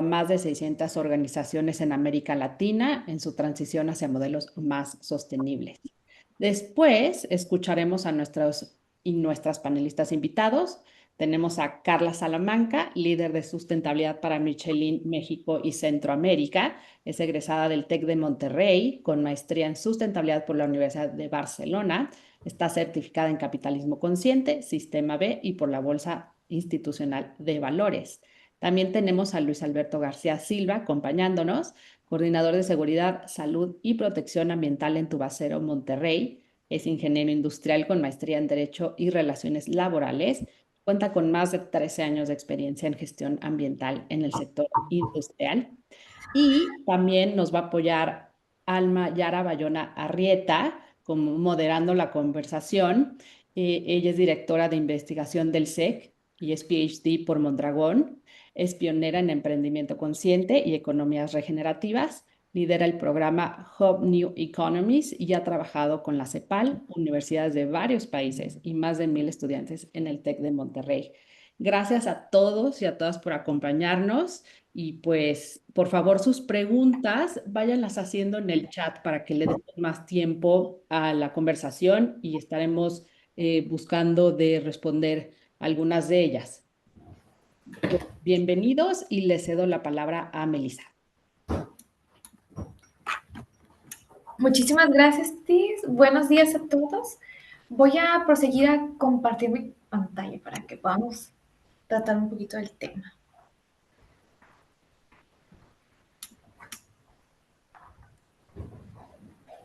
más de 600 organizaciones en América Latina en su transición hacia modelos más sostenibles. Después escucharemos a nuestros y nuestras panelistas invitados. Tenemos a Carla Salamanca, líder de sustentabilidad para Michelin México y Centroamérica. Es egresada del TEC de Monterrey con maestría en sustentabilidad por la Universidad de Barcelona. Está certificada en capitalismo consciente, Sistema B y por la Bolsa Institucional de Valores. También tenemos a Luis Alberto García Silva acompañándonos, coordinador de seguridad, salud y protección ambiental en Tubacero, Monterrey. Es ingeniero industrial con maestría en Derecho y Relaciones Laborales. Cuenta con más de 13 años de experiencia en gestión ambiental en el sector industrial. Y también nos va a apoyar Alma Yara Bayona Arrieta, como moderando la conversación. Ella es directora de investigación del SEC y es PhD por Mondragón. Es pionera en emprendimiento consciente y economías regenerativas. Lidera el programa Hub New Economies y ha trabajado con la CEPAL, universidades de varios países y más de 1000 estudiantes en el TEC de Monterrey. Gracias a todos y a todas por acompañarnos. Y pues, por favor, sus preguntas, váyanlas haciendo en el chat para que le demos más tiempo a la conversación y estaremos buscando de responder algunas de ellas. Pues, bienvenidos y le cedo la palabra a Melissa. Muchísimas gracias, Tis. Buenos días a todos. Voy a proseguir a compartir mi pantalla para que podamos tratar un poquito del tema.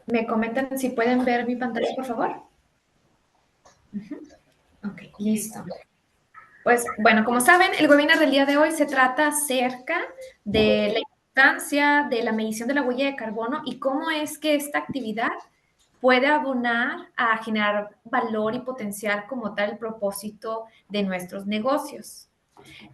¿Me comentan si pueden ver mi pantalla, por favor? Ok, listo. Pues bueno, como saben, el webinar del día de hoy se trata acerca de la importancia de la medición de la huella de carbono y cómo es que esta actividad puede abonar a generar valor y potencial como tal el propósito de nuestros negocios.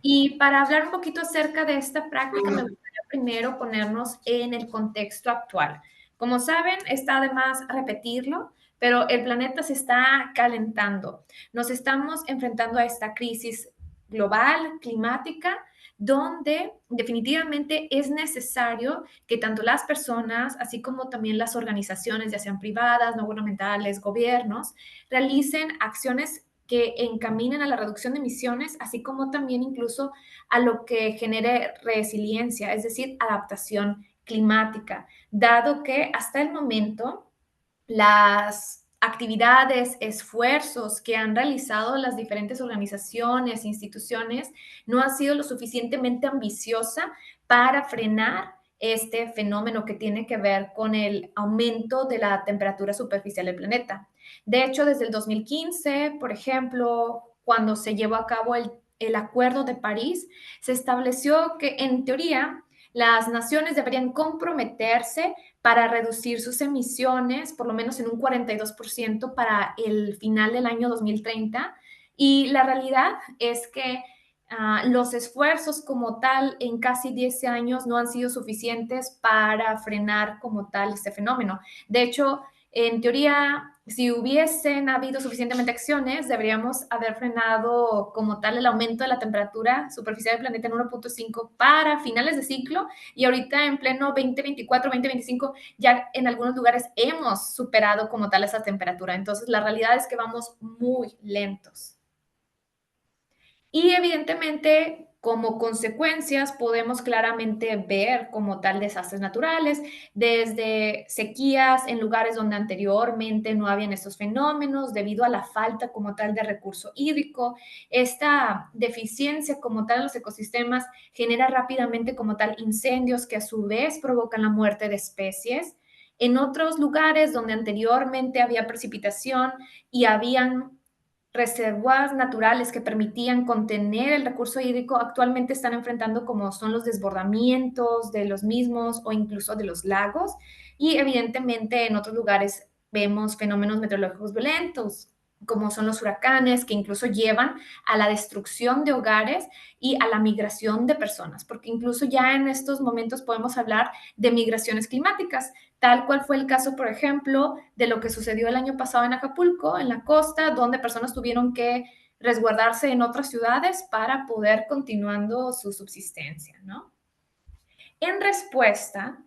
Y para hablar un poquito acerca de esta práctica, me gustaría primero ponernos en el contexto actual. Como saben, está de más repetirlo, pero el planeta se está calentando. Nos estamos enfrentando a esta crisis global, climática, donde definitivamente es necesario que tanto las personas, así como también las organizaciones, ya sean privadas, no gubernamentales, gobiernos, realicen acciones que encaminen a la reducción de emisiones, así como también incluso a lo que genere resiliencia, es decir, adaptación climática, dado que hasta el momento las actividades, esfuerzos que han realizado las diferentes organizaciones, instituciones, no han sido lo suficientemente ambiciosa para frenar este fenómeno que tiene que ver con el aumento de la temperatura superficial del planeta. De hecho, desde el 2015, por ejemplo, cuando se llevó a cabo el Acuerdo de París, se estableció que en teoría las naciones deberían comprometerse para reducir sus emisiones, por lo menos en un 42% para el final del año 2030. Y la realidad es que los esfuerzos como tal en casi 10 años no han sido suficientes para frenar como tal este fenómeno. De hecho, en teoría, si hubiesen habido suficientemente acciones, deberíamos haber frenado como tal el aumento de la temperatura superficial del planeta en 1.5 para finales de ciclo, y ahorita en pleno 2024, 2025, ya en algunos lugares hemos superado como tal esa temperatura. Entonces, la realidad es que vamos muy lentos. Y evidentemente, como consecuencias, podemos claramente ver como tal desastres naturales, desde sequías en lugares donde anteriormente no habían estos fenómenos debido a la falta como tal de recurso hídrico. Esta deficiencia como tal en los ecosistemas genera rápidamente como tal incendios que a su vez provocan la muerte de especies. En otros lugares donde anteriormente había precipitación y habían reservorios naturales que permitían contener el recurso hídrico, actualmente están enfrentando como son los desbordamientos de los mismos o incluso de los lagos. Y evidentemente en otros lugares vemos fenómenos meteorológicos violentos, como son los huracanes, que incluso llevan a la destrucción de hogares y a la migración de personas, porque incluso ya en estos momentos podemos hablar de migraciones climáticas, tal cual fue el caso, por ejemplo, de lo que sucedió el año pasado en Acapulco, en la costa, donde personas tuvieron que resguardarse en otras ciudades para poder continuando su subsistencia, ¿no? En respuesta,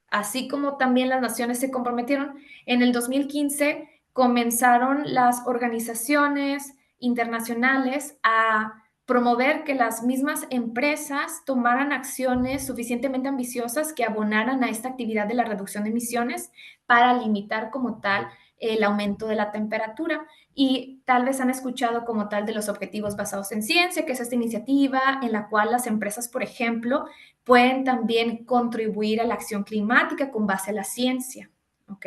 así como también las naciones se comprometieron, en el 2015 comenzaron las organizaciones internacionales a promover que las mismas empresas tomaran acciones suficientemente ambiciosas que abonaran a esta actividad de la reducción de emisiones para limitar como tal el aumento de la temperatura. Y tal vez han escuchado como tal de los objetivos basados en ciencia, que es esta iniciativa en la cual las empresas, por ejemplo, pueden también contribuir a la acción climática con base a la ciencia, ¿ok?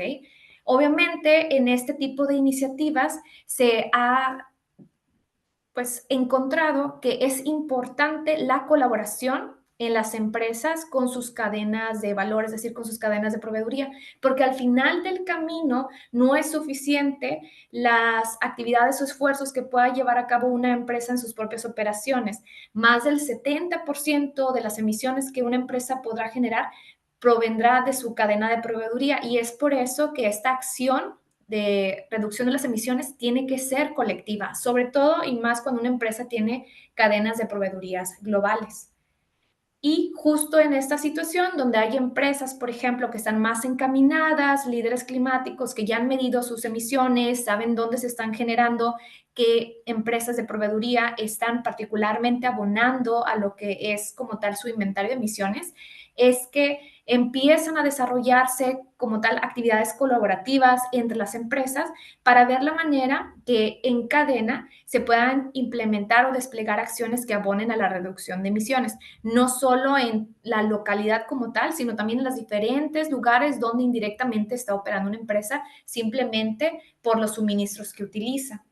Obviamente, en este tipo de iniciativas se ha pues encontrado que es importante la colaboración en las empresas con sus cadenas de valor, es decir, con sus cadenas de proveeduría, porque al final del camino no es suficiente las actividades o esfuerzos que pueda llevar a cabo una empresa en sus propias operaciones. Más del 70% de las emisiones que una empresa podrá generar provendrá de su cadena de proveeduría y es por eso que esta acción de reducción de las emisiones tiene que ser colectiva, sobre todo y más cuando una empresa tiene cadenas de proveedurías globales. Y justo en esta situación donde hay empresas, por ejemplo, que están más encaminadas, líderes climáticos que ya han medido sus emisiones, saben dónde se están generando, qué empresas de proveeduría están particularmente abonando a lo que es como tal su inventario de emisiones, es que empiezan a desarrollarse como tal actividades colaborativas entre las empresas para ver la manera que en cadena se puedan implementar o desplegar acciones que abonen a la reducción de emisiones, no solo en la localidad como tal, sino también en los diferentes lugares donde indirectamente está operando una empresa simplemente por los suministros que utiliza.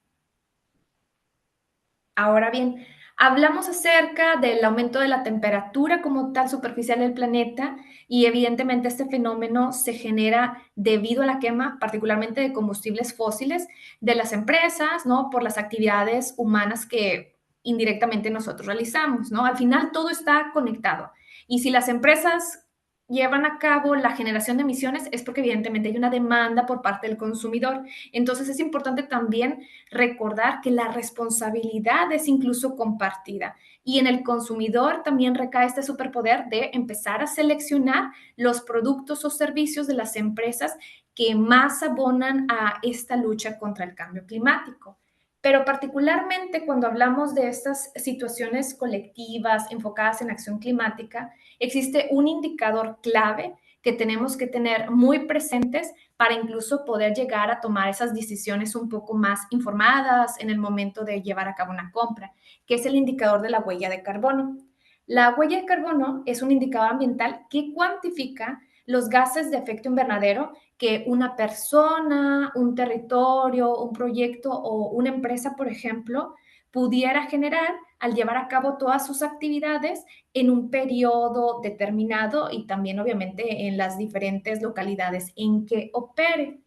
Ahora bien, hablamos acerca del aumento de la temperatura como tal superficial del planeta y evidentemente este fenómeno se genera debido a la quema, particularmente de combustibles fósiles de las empresas, ¿no? Por las actividades humanas que indirectamente nosotros realizamos, ¿no? Al final todo está conectado. Y si las empresas llevan a cabo la generación de emisiones es porque evidentemente hay una demanda por parte del consumidor. Entonces es importante también recordar que la responsabilidad es incluso compartida y en el consumidor también recae este superpoder de empezar a seleccionar los productos o servicios de las empresas que más abonan a esta lucha contra el cambio climático. Pero particularmente cuando hablamos de estas situaciones colectivas enfocadas en acción climática, existe un indicador clave que tenemos que tener muy presentes para incluso poder llegar a tomar esas decisiones un poco más informadas en el momento de llevar a cabo una compra, que es el indicador de la huella de carbono. La huella de carbono es un indicador ambiental que cuantifica los gases de efecto invernadero que una persona, un territorio, un proyecto o una empresa, por ejemplo, pudiera generar al llevar a cabo todas sus actividades en un periodo determinado y también obviamente en las diferentes localidades en que opere.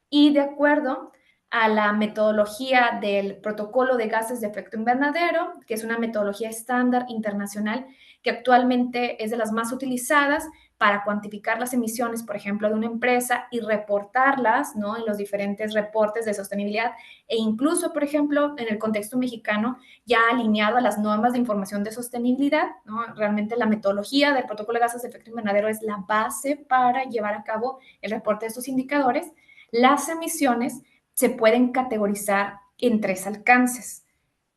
Y de acuerdo a la metodología del protocolo de gases de efecto invernadero, que es una metodología estándar internacional que actualmente es de las más utilizadas para cuantificar las emisiones, por ejemplo, de una empresa y reportarlas, ¿no? En los diferentes reportes de sostenibilidad e incluso, por ejemplo, en el contexto mexicano, ya alineado a las normas de información de sostenibilidad, ¿no? Realmente la metodología del protocolo de gases de efecto invernadero es la base para llevar a cabo el reporte de estos indicadores. Las emisiones se pueden categorizar en tres alcances.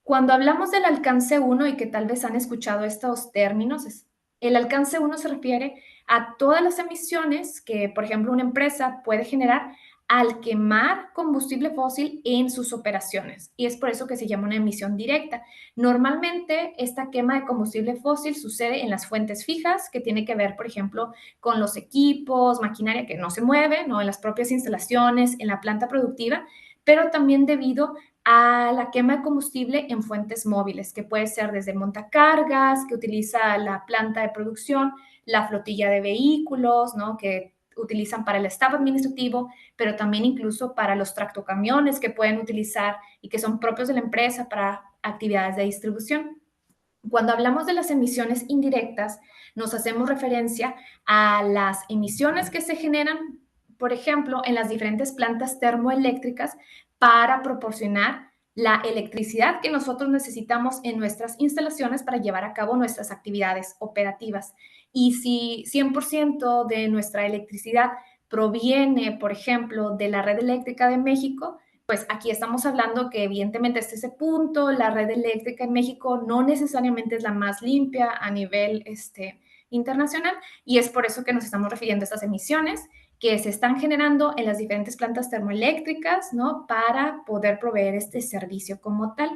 Cuando hablamos del alcance 1 y que tal vez han escuchado estos términos, el alcance 1 se refiere a todas las emisiones que, por ejemplo, una empresa puede generar al quemar combustible fósil en sus operaciones. Y es por eso que se llama una emisión directa. Normalmente, esta quema de combustible fósil sucede en las fuentes fijas, que tiene que ver, por ejemplo, con los equipos, maquinaria que no se mueve, ¿no? En las propias instalaciones, en la planta productiva, pero también debido a la quema de combustible en fuentes móviles, que puede ser desde montacargas, que utiliza la planta de producción, la flotilla de vehículos, ¿no? Que utilizan para el staff administrativo, pero también incluso para los tractocamiones que pueden utilizar y que son propios de la empresa para actividades de distribución. Cuando hablamos de las emisiones indirectas, nos hacemos referencia a las emisiones que se generan, por ejemplo, en las diferentes plantas termoeléctricas para proporcionar la electricidad que nosotros necesitamos en nuestras instalaciones para llevar a cabo nuestras actividades operativas. Y si 100% de nuestra electricidad proviene, por ejemplo, de la red eléctrica de México, pues aquí estamos hablando que evidentemente hasta ese punto la red eléctrica en México no necesariamente es la más limpia a nivel internacional, y es por eso que nos estamos refiriendo a estas emisiones que se están generando en las diferentes plantas termoeléctricas, ¿no? Para poder proveer este servicio como tal.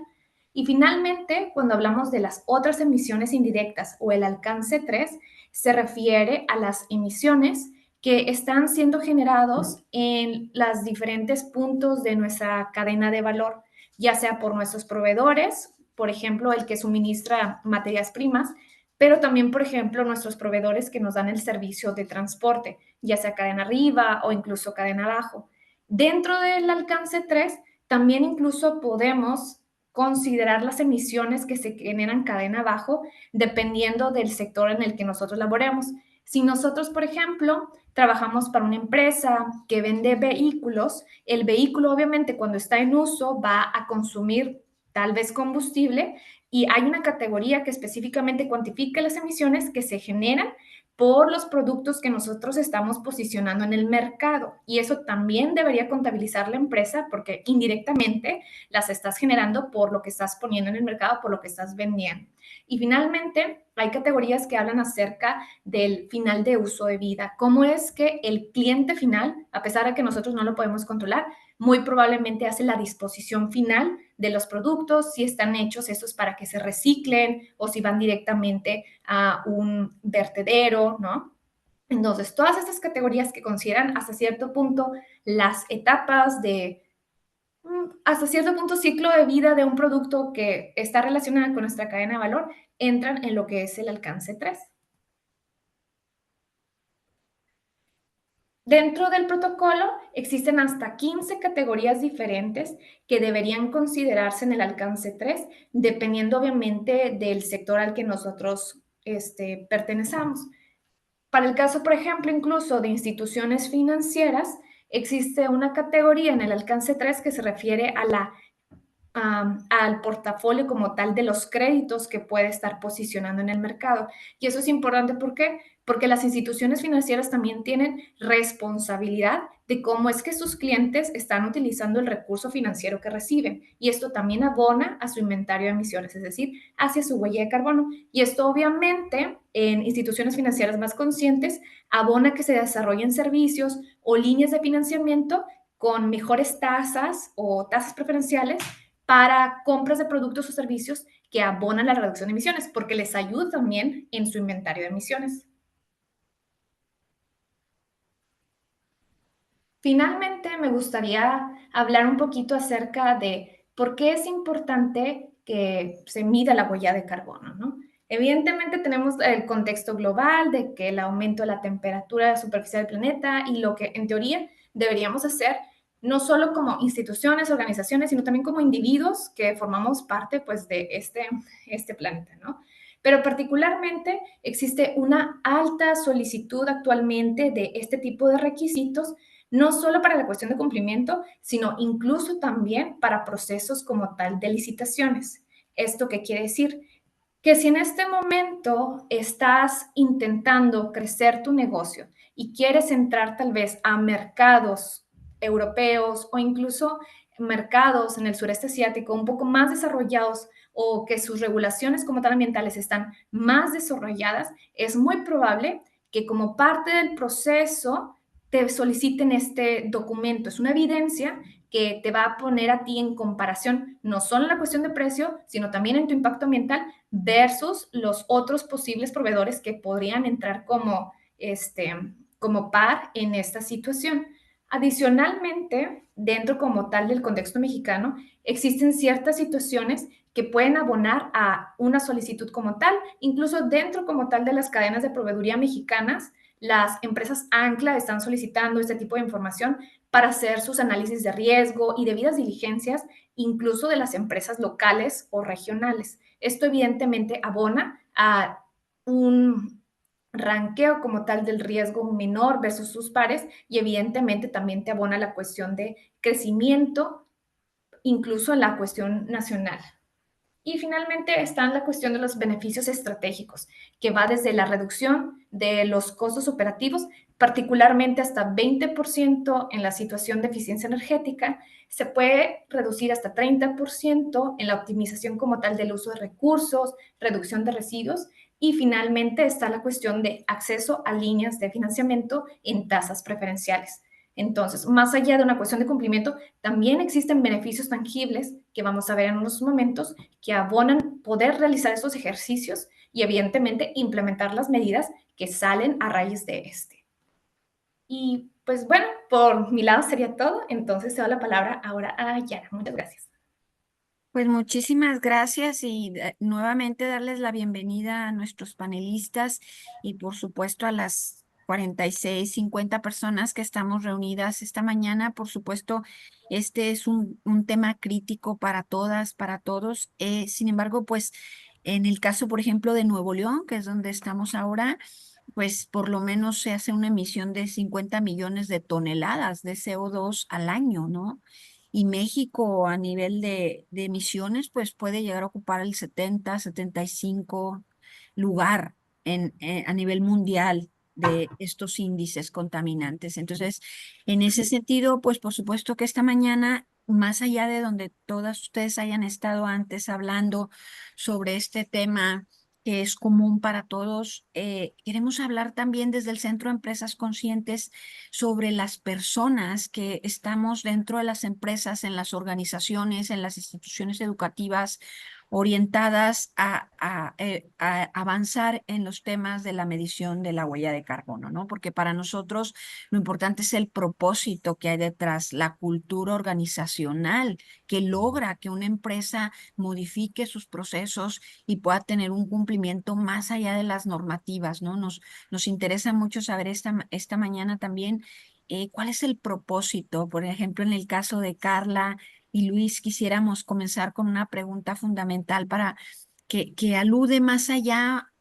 Y finalmente, cuando hablamos de las otras emisiones indirectas o el alcance 3, se refiere a las emisiones que están siendo generados en los diferentes puntos de nuestra cadena de valor, ya sea por nuestros proveedores, por ejemplo, el que suministra materias primas, pero también, por ejemplo, nuestros proveedores que nos dan el servicio de transporte, ya sea cadena arriba o incluso cadena abajo. Dentro del alcance 3, también incluso podemos considerar las emisiones que se generan cadena abajo dependiendo del sector en el que nosotros laboremos. Si nosotros, por ejemplo, trabajamos para una empresa que vende vehículos, el vehículo obviamente cuando está en uso va a consumir tal vez combustible, y hay una categoría que específicamente cuantifica las emisiones que se generan por los productos que nosotros estamos posicionando en el mercado. Y eso también debería contabilizar la empresa porque indirectamente las estás generando por lo que estás poniendo en el mercado, por lo que estás vendiendo. Y finalmente, hay categorías que hablan acerca del final de uso de vida. ¿Cómo es que el cliente final, a pesar de que nosotros no lo podemos controlar, muy probablemente hace la disposición final de los productos, si están hechos estos para que se reciclen o si van directamente a un vertedero, ¿no? Entonces, todas estas categorías que consideran hasta cierto punto las etapas de, hasta cierto punto, ciclo de vida de un producto que está relacionado con nuestra cadena de valor, entran en lo que es el alcance 3. Dentro del protocolo existen hasta 15 categorías diferentes que deberían considerarse en el alcance 3, dependiendo obviamente del sector al que nosotros pertenezcamos. Para el caso, por ejemplo, incluso de instituciones financieras, existe una categoría en el alcance 3 que se refiere a al portafolio como tal de los créditos que puede estar posicionando en el mercado. Y eso es importante, ¿por qué? Porque las instituciones financieras también tienen responsabilidad de cómo es que sus clientes están utilizando el recurso financiero que reciben. Y esto también abona a su inventario de emisiones, es decir, hacia su huella de carbono. Y esto obviamente en instituciones financieras más conscientes abona que se desarrollen servicios o líneas de financiamiento con mejores tasas o tasas preferenciales para compras de productos o servicios que abonan la reducción de emisiones, porque les ayuda también en su inventario de emisiones. Finalmente, me gustaría hablar un poquito acerca de por qué es importante que se mida la huella de carbono, ¿no? Evidentemente tenemos el contexto global de que el aumento de la temperatura superficial del planeta y lo que en teoría deberíamos hacer no solo como instituciones, organizaciones, sino también como individuos que formamos parte pues de este planeta, ¿no? Pero particularmente existe una alta solicitud actualmente de este tipo de requisitos, no solo para la cuestión de cumplimiento, sino incluso también para procesos como tal de licitaciones. ¿Esto qué quiere decir? Que si en este momento estás intentando crecer tu negocio y quieres entrar tal vez a mercados europeos o incluso mercados en el sureste asiático un poco más desarrollados o que sus regulaciones como tal ambientales están más desarrolladas, es muy probable que como parte del proceso te soliciten este documento. Es una evidencia que te va a poner a ti en comparación, no solo en la cuestión de precio, sino también en tu impacto ambiental versus los otros posibles proveedores que podrían entrar como par en esta situación. Adicionalmente, dentro como tal del contexto mexicano, existen ciertas situaciones que pueden abonar a una solicitud como tal, incluso dentro como tal de las cadenas de proveeduría mexicanas, las empresas ancla están solicitando este tipo de información para hacer sus análisis de riesgo y debidas diligencias, incluso de las empresas locales o regionales. Esto evidentemente abona a un ranqueo como tal del riesgo menor versus sus pares y evidentemente también te abona la cuestión de crecimiento incluso en la cuestión nacional. Y finalmente está la cuestión de los beneficios estratégicos, que va desde la reducción de los costos operativos, particularmente hasta 20% en la situación de eficiencia energética, se puede reducir hasta 30% en la optimización como tal del uso de recursos, reducción de residuos, y finalmente está la cuestión de acceso a líneas de financiamiento en tasas preferenciales. Entonces, más allá de una cuestión de cumplimiento, también existen beneficios tangibles que vamos a ver en unos momentos que abonan poder realizar estos ejercicios y evidentemente implementar las medidas que salen a raíz de este. Y pues bueno, por mi lado sería todo. Entonces te doy la palabra ahora a Yana. Muchas gracias. Pues muchísimas gracias y nuevamente darles la bienvenida a nuestros panelistas y por supuesto a las 46, 50 personas que estamos reunidas esta mañana. Por supuesto, este es un tema crítico para todas, para todos. Sin embargo, pues en el caso, por ejemplo, de Nuevo León, que es donde estamos ahora, pues por lo menos se hace una emisión de 50 millones de toneladas de CO2 al año, ¿no? Y México a nivel de emisiones, pues puede llegar a ocupar el 70, 75 lugar a nivel mundial de estos índices contaminantes. Entonces, en ese sentido, pues por supuesto que esta mañana, más allá de donde todas ustedes hayan estado antes hablando sobre este tema que es común para todos, queremos hablar también desde el Centro de Empresas Conscientes sobre las personas que estamos dentro de las empresas, en las organizaciones, en las instituciones educativas, orientadas a avanzar en los temas de la medición de la huella de carbono, ¿no? Porque para nosotros lo importante es el propósito que hay detrás, la cultura organizacional que logra que una empresa modifique sus procesos y pueda tener un cumplimiento más allá de las normativas, ¿no? Nos interesa mucho saber esta mañana también cuál es el propósito. Por ejemplo, en el caso de Carla y Luis, quisiéramos comenzar con una pregunta fundamental para que alude más allá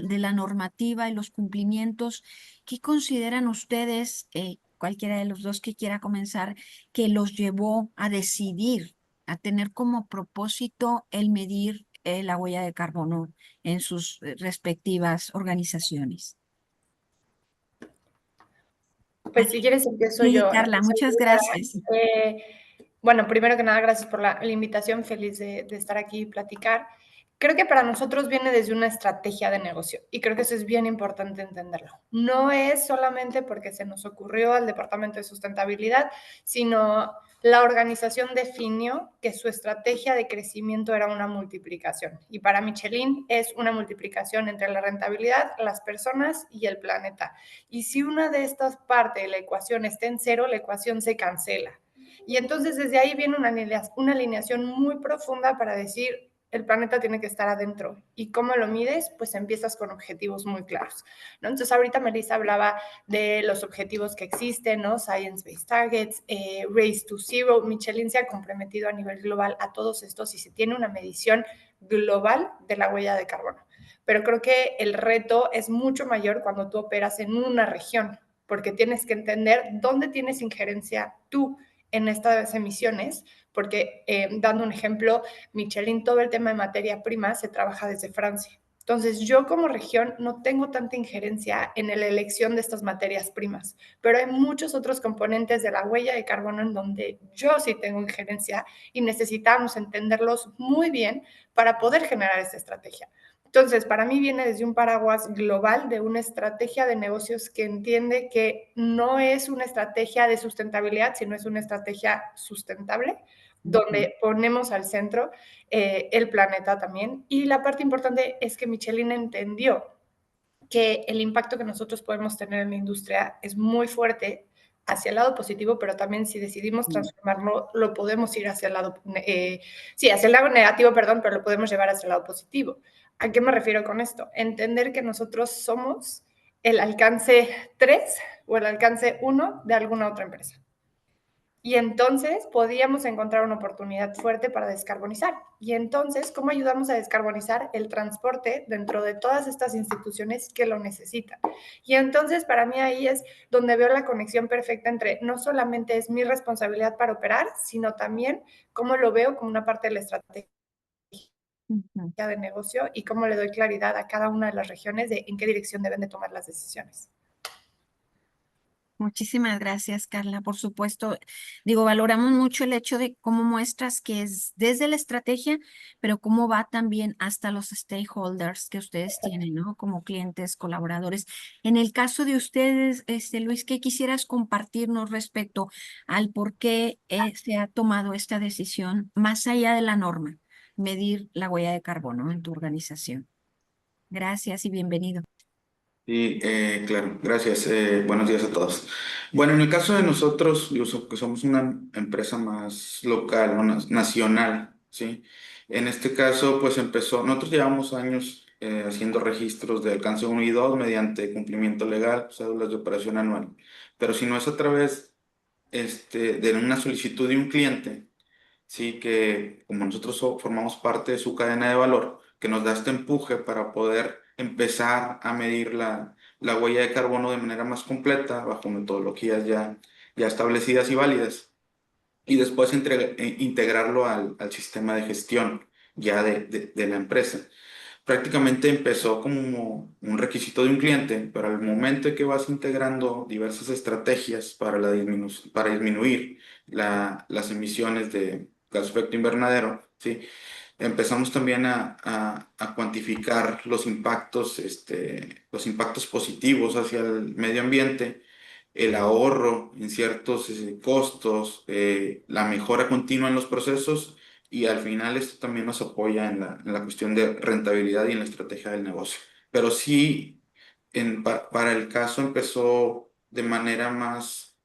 de la normativa y los cumplimientos. ¿Qué consideran ustedes, cualquiera de los dos que quiera comenzar, que los llevó a decidir, a tener como propósito el medir la huella de carbono en sus respectivas organizaciones? Pues si quieres empiezo Sí, yo. Carla, muchas gracias. Bueno, primero que nada, gracias por la invitación, feliz de estar aquí y platicar. Creo que para nosotros viene desde una estrategia de negocio y creo que eso es bien importante entenderlo. No es solamente porque se nos ocurrió al Departamento de Sustentabilidad, sino la organización definió que su estrategia de crecimiento era una multiplicación. Y para Michelin es una multiplicación entre la rentabilidad, las personas y el planeta. Y si una de estas partes de la ecuación está en cero, la ecuación se cancela. Y entonces desde ahí viene una alineación muy profunda para decir, el planeta tiene que estar adentro. ¿Y cómo lo mides? Pues empiezas con objetivos muy claros, ¿no? Entonces ahorita Melissa hablaba de los objetivos que existen, ¿no? Science-Based Targets, Race to Zero. Michelin se ha comprometido a nivel global a todos estos y se tiene una medición global de la huella de carbono. Pero creo que el reto es mucho mayor cuando tú operas en una región, porque tienes que entender dónde tienes injerencia tú en estas emisiones, porque dando un ejemplo, Michelin, todo el tema de materia prima se trabaja desde Francia. Entonces, yo como región no tengo tanta injerencia en la elección de estas materias primas, pero hay muchos otros componentes de la huella de carbono en donde yo sí tengo injerencia y necesitamos entenderlos muy bien para poder generar esta estrategia. Entonces, para mí viene desde un paraguas global de una estrategia de negocios que entiende que no es una estrategia de sustentabilidad, sino es una estrategia sustentable, donde ponemos al centro el planeta también. Y la parte importante es que Michelin entendió que el impacto que nosotros podemos tener en la industria es muy fuerte hacia el lado positivo, pero también si decidimos transformarlo, lo podemos ir hacia el lado, sí, hacia el lado negativo, perdón, pero lo podemos llevar hacia el lado positivo. ¿A qué me refiero con esto? Entender que nosotros somos el alcance 3 o el alcance 1 de alguna otra empresa. Y entonces podíamos encontrar una oportunidad fuerte para descarbonizar. Y entonces, ¿cómo ayudamos a descarbonizar el transporte dentro de todas estas instituciones que lo necesitan? Y entonces, para mí ahí es donde veo la conexión perfecta entre no solamente es mi responsabilidad para operar, sino también cómo lo veo como una parte de la estrategia de negocio y cómo le doy claridad a cada una de las regiones de en qué dirección deben de tomar las decisiones. Muchísimas gracias, Carla. Por supuesto, digo, valoramos mucho el hecho de cómo muestras que es desde la estrategia, pero cómo va también hasta los stakeholders que ustedes tienen, ¿no? Como clientes, colaboradores. En el caso de ustedes, Luis, ¿qué quisieras compartirnos respecto al por qué se ha tomado esta decisión más allá de la norma, medir la huella de carbono en tu organización? Gracias y bienvenido. Sí, claro, gracias. Buenos días a todos. Bueno, en el caso de nosotros, que somos una empresa más local o nacional, ¿sí? En este caso, pues nosotros llevamos años haciendo registros de alcance 1 y 2 mediante cumplimiento legal, cédulas de operación anual. Pero si no es a través de una solicitud de un cliente, sí, que como nosotros formamos parte de su cadena de valor, que nos da este empuje para poder empezar a medir la huella de carbono de manera más completa, bajo metodologías ya establecidas y válidas, y después integrarlo al sistema de gestión ya de la empresa. Prácticamente empezó como un requisito de un cliente, pero al momento que vas integrando diversas estrategias para disminuir las emisiones de gas efecto invernadero, ¿sí? Empezamos también a cuantificar los impactos positivos hacia el medio ambiente, el ahorro en ciertos costos, la mejora continua en los procesos, y al final esto también nos apoya en la cuestión de rentabilidad y en la estrategia del negocio. Pero sí, para el caso empezó de manera más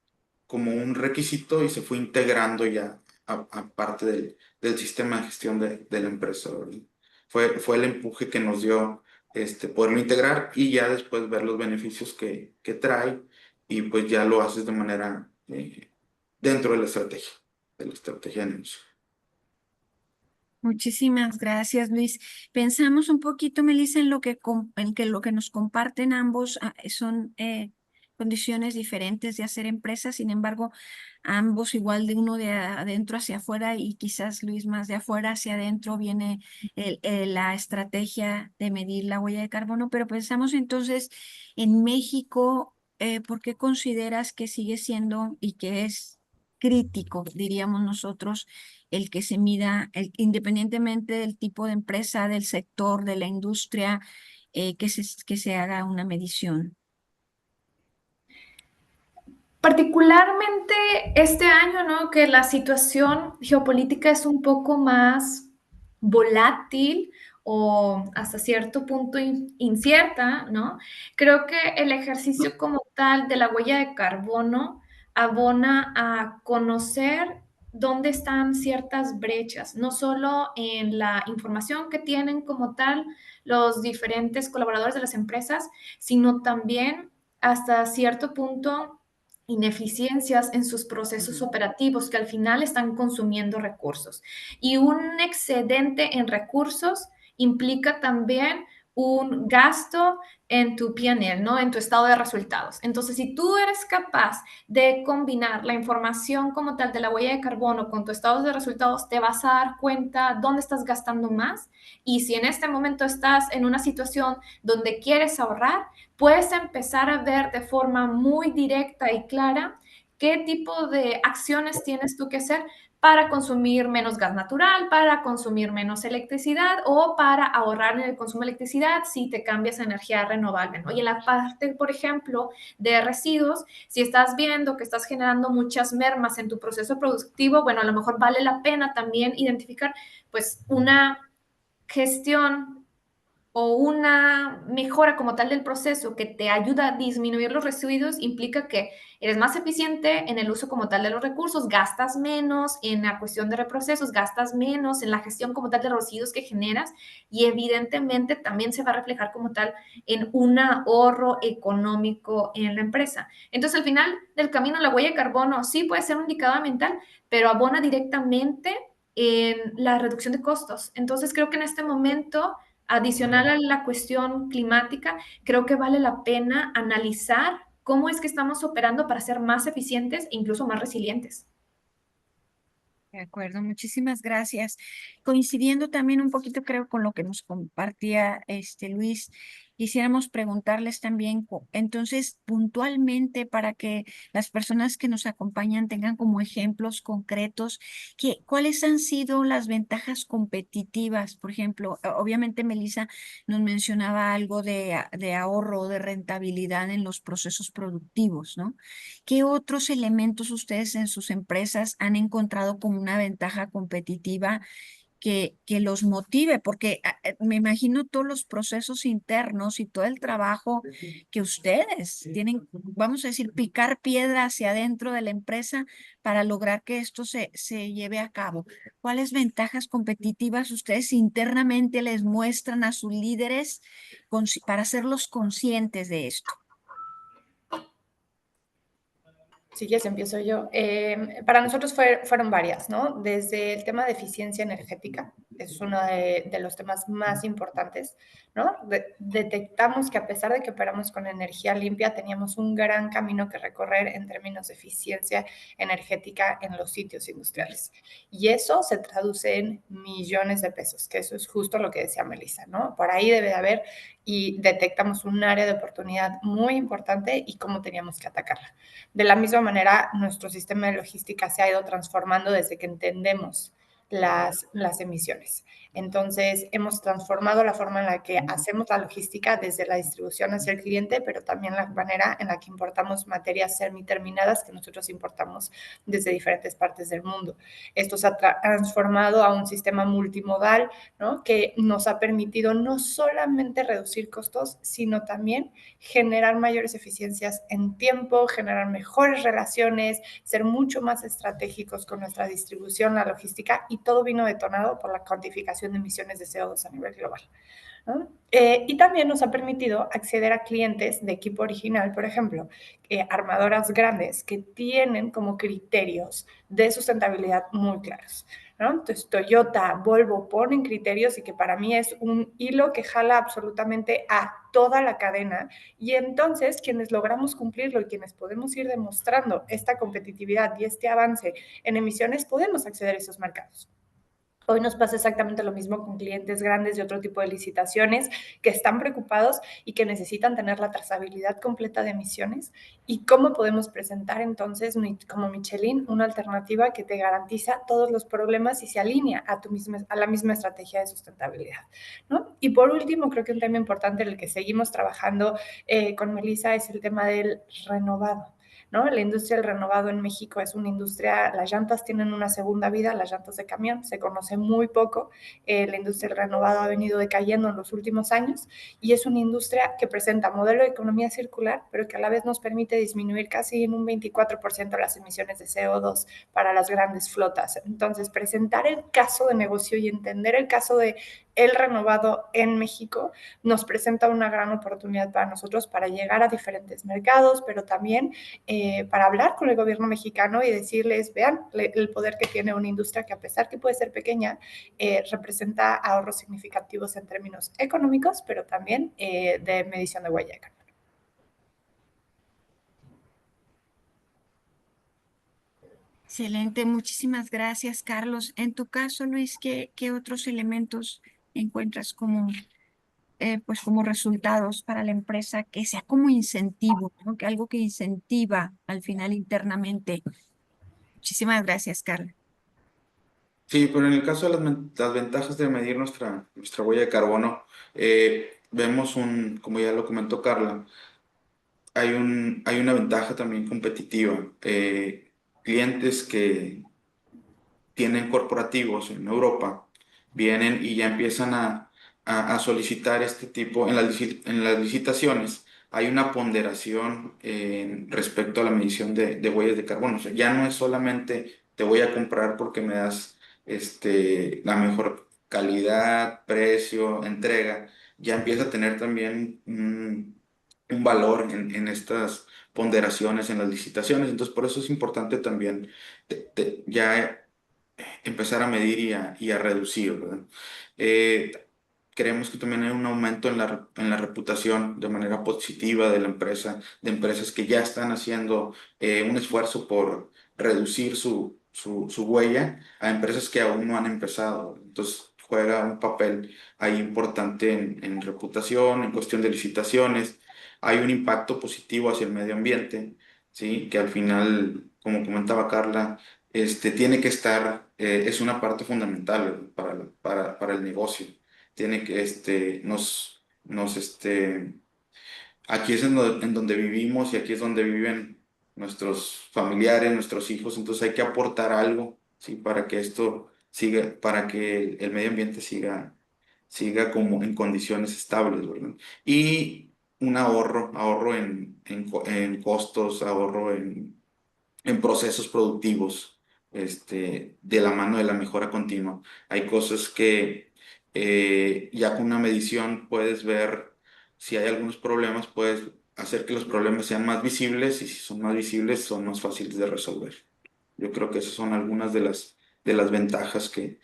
como un requisito y se fue integrando ya a parte del sistema de gestión de la empresa, ¿verdad? Fue el empuje que nos dio poderlo integrar y ya después ver los beneficios que trae, y pues ya lo haces de manera dentro de la estrategia de negocio. Muchísimas gracias, Luis. Pensamos un poquito, Melissa, en lo que nos comparten ambos. Son condiciones diferentes de hacer empresas. Sin embargo, ambos igual, de uno de adentro hacia afuera, y quizás Luis más de afuera hacia adentro, viene la estrategia de medir la huella de carbono. Pero pensamos entonces en México. ¿Por qué consideras que sigue siendo y que es crítico, diríamos nosotros, el que se mida, independientemente del tipo de empresa, del sector, de la industria, que se haga una medición? Particularmente este año, ¿no? Que la situación geopolítica es un poco más volátil o hasta cierto punto incierta, ¿no? Creo que el ejercicio como tal de la huella de carbono abona a conocer dónde están ciertas brechas, no solo en la información que tienen como tal los diferentes colaboradores de las empresas, sino también hasta cierto punto ineficiencias en sus procesos operativos que al final están consumiendo recursos. Y un excedente en recursos implica también un gasto en tu P&L, ¿no? En tu estado de resultados. Entonces, si tú eres capaz de combinar la información como tal de la huella de carbono con tu estado de resultados, te vas a dar cuenta dónde estás gastando más. Y si en este momento estás en una situación donde quieres ahorrar, puedes empezar a ver de forma muy directa y clara qué tipo de acciones tienes tú que hacer para consumir menos gas natural, para consumir menos electricidad o para ahorrar en el consumo de electricidad si te cambias a energía renovable, ¿no? Y en la parte, por ejemplo, de residuos, si estás viendo que estás generando muchas mermas en tu proceso productivo, bueno, a lo mejor vale la pena también identificar pues una gestión o una mejora como tal del proceso que te ayuda a disminuir los residuos, implica que eres más eficiente en el uso como tal de los recursos, gastas menos en la cuestión de reprocesos, gastas menos en la gestión como tal de los residuos que generas y evidentemente también se va a reflejar como tal en un ahorro económico en la empresa. Entonces, al final del camino, la huella de carbono sí puede ser un indicador ambiental, pero abona directamente en la reducción de costos. Entonces, creo que en este momento, adicional a la cuestión climática, creo que vale la pena analizar cómo es que estamos operando para ser más eficientes e incluso más resilientes. De acuerdo, muchísimas gracias. Coincidiendo también un poquito, creo, con lo que nos compartía Luis, quisiéramos preguntarles también, entonces, puntualmente, para que las personas que nos acompañan tengan como ejemplos concretos, ¿cuáles han sido las ventajas competitivas? Por ejemplo, obviamente Melissa nos mencionaba algo de ahorro, de rentabilidad en los procesos productivos, ¿no? ¿Qué otros elementos ustedes en sus empresas han encontrado como una ventaja competitiva que los motive? Porque me imagino todos los procesos internos y todo el trabajo que ustedes tienen, vamos a decir, picar piedra hacia adentro de la empresa para lograr que esto se lleve a cabo. ¿Cuáles ventajas competitivas ustedes internamente les muestran a sus líderes para hacerlos conscientes de esto? Si quieres, empiezo yo. Para nosotros fueron varias, ¿no? Desde el tema de eficiencia energética, es uno de los temas más importantes, ¿no? Detectamos que a pesar de que operamos con energía limpia, teníamos un gran camino que recorrer en términos de eficiencia energética en los sitios industriales. Y eso se traduce en millones de pesos, que eso es justo lo que decía Melissa, ¿no? Por ahí debe de haber y detectamos un área de oportunidad muy importante y cómo teníamos que atacarla. De la misma manera, nuestro sistema de logística se ha ido transformando desde que entendemos las emisiones. Entonces, hemos transformado la forma en la que hacemos la logística desde la distribución hacia el cliente, pero también la manera en la que importamos materias semiterminadas que nosotros importamos desde diferentes partes del mundo. Esto se ha transformado a un sistema multimodal, ¿no? Que nos ha permitido no solamente reducir costos, sino también generar mayores eficiencias en tiempo, generar mejores relaciones, ser mucho más estratégicos con nuestra distribución, la logística, y todo vino detonado por la cuantificación de emisiones de CO2 a nivel global, ¿no? Y también nos ha permitido acceder a clientes de equipo original, por ejemplo, armadoras grandes que tienen como criterios de sustentabilidad muy claros, ¿no? Entonces, Toyota, Volvo ponen criterios y que para mí es un hilo que jala absolutamente a toda la cadena, y entonces quienes logramos cumplirlo y quienes podemos ir demostrando esta competitividad y este avance en emisiones, podemos acceder a esos mercados. Hoy nos pasa exactamente lo mismo con clientes grandes de otro tipo de licitaciones que están preocupados y que necesitan tener la trazabilidad completa de emisiones, y cómo podemos presentar entonces como Michelin una alternativa que te garantiza todos los problemas y se alinea a la misma estrategia de sustentabilidad, ¿no? Y por último, creo que un tema importante en el que seguimos trabajando con Melissa es el tema del renovado, ¿no? La industria del renovado en México es una industria, las llantas tienen una segunda vida, las llantas de camión, se conoce muy poco, la industria del renovado ha venido decayendo en los últimos años y es una industria que presenta modelo de economía circular, pero que a la vez nos permite disminuir casi en un 24% las emisiones de CO2 para las grandes flotas. Entonces, presentar el caso de negocio y entender el caso de el renovado en México nos presenta una gran oportunidad para nosotros para llegar a diferentes mercados, pero también para hablar con el gobierno mexicano y decirles, vean el poder que tiene una industria que, a pesar que puede ser pequeña, representa ahorros significativos en términos económicos, pero también de medición de huella de carbono. Excelente, muchísimas gracias, Carlos. En tu caso, Luis, ¿qué otros elementos encuentras como, pues como resultados para la empresa que sea como incentivo, ¿no? Que algo que incentiva al final internamente? Muchísimas gracias, Carlos. Sí, pero en el caso de las ventajas de medir nuestra huella de carbono, vemos como ya lo comentó Carla, hay una ventaja también competitiva. Clientes que tienen corporativos en Europa vienen y ya empiezan a solicitar este tipo, en las licitaciones, hay una ponderación respecto a la medición de huellas de carbono. O sea, ya no es solamente te voy a comprar porque me das la mejor calidad, precio, entrega, ya empieza a tener también un valor en estas ponderaciones en las licitaciones. Entonces, por eso es importante también ya empezar a medir y a reducir, ¿verdad? Eh, Creemos que también hay un aumento en la reputación de manera positiva de la empresa, de empresas que ya están haciendo un esfuerzo por reducir su huella, a empresas que aún no han empezado. Entonces juega un papel ahí importante en reputación, en cuestión de licitaciones. Hay un impacto positivo hacia el medio ambiente, ¿sí? Que al final, como comentaba Carla, tiene que estar, es una parte fundamental para el negocio. Tiene que, aquí es en donde vivimos y aquí es donde viven nuestros familiares, nuestros hijos, entonces hay que aportar algo, ¿sí? Para que esto siga, para que el medio ambiente siga como en condiciones estables, ¿verdad? Y un ahorro en costos, ahorro en procesos productivos, de la mano de la mejora continua. Hay cosas que ya con una medición puedes ver si hay algunos problemas, puedes hacer que los problemas sean más visibles y si son más visibles son más fáciles de resolver. Yo creo que esas son algunas de las ventajas que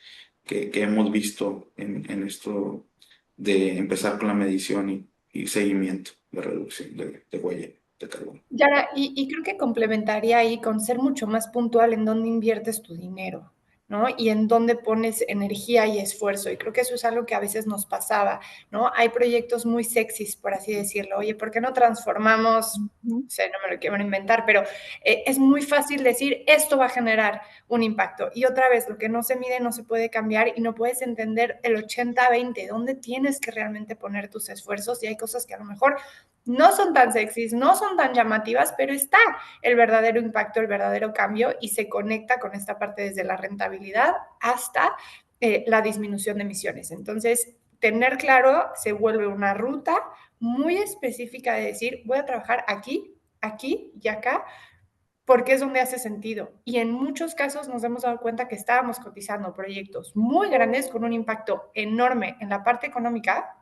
hemos visto en esto de empezar con la medición y seguimiento de reducción de huella de carbono. Yara, y creo que complementaría ahí con ser mucho más puntual en dónde inviertes tu dinero, ¿no? Y en dónde pones energía y esfuerzo. Y creo que eso es algo que a veces nos pasaba, ¿no? Hay proyectos muy sexys, por así decirlo. Oye, ¿por qué no transformamos? No sé, no me lo quiero inventar, pero es muy fácil decir, esto va a generar un impacto. Y otra vez, lo que no se mide no se puede cambiar y no puedes entender el 80-20, dónde tienes que realmente poner tus esfuerzos. Y hay cosas que a lo mejor no son tan sexys, no son tan llamativas, pero está el verdadero impacto, el verdadero cambio y se conecta con esta parte desde la rentabilidad hasta la disminución de emisiones. Entonces, tener claro se vuelve una ruta muy específica de decir, voy a trabajar aquí, aquí y acá, porque es donde hace sentido. Y en muchos casos nos hemos dado cuenta que estábamos cotizando proyectos muy grandes con un impacto enorme en la parte económica,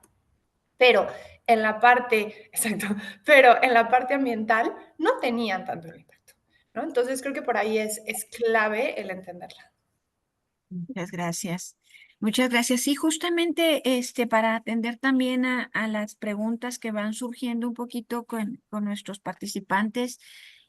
pero en la parte, exacto, pero en la parte ambiental no tenían tanto el impacto, ¿no? Entonces creo que por ahí es clave el entenderla. Muchas gracias. Muchas gracias. Sí, justamente para atender también a las preguntas que van surgiendo un poquito con nuestros participantes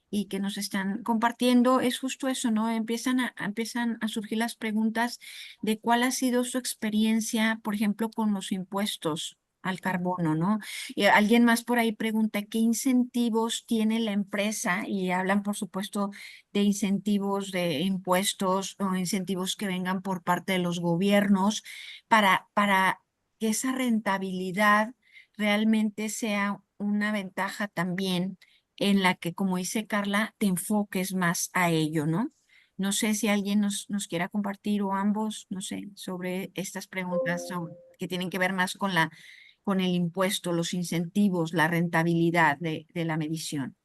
y que nos están compartiendo, es justo eso, ¿no? Empiezan a surgir las preguntas de cuál ha sido su experiencia, por ejemplo, con los impuestos al carbono, ¿no? Y alguien más por ahí pregunta, ¿qué incentivos tiene la empresa? Y hablan, por supuesto, de incentivos de impuestos o incentivos que vengan por parte de los gobiernos para que esa rentabilidad realmente sea una ventaja también en la que, como dice Carla, te enfoques más a ello, ¿no? No sé si alguien nos quiera compartir o ambos, no sé, sobre estas preguntas que tienen que ver más con el impuesto, los incentivos, la rentabilidad de la medición.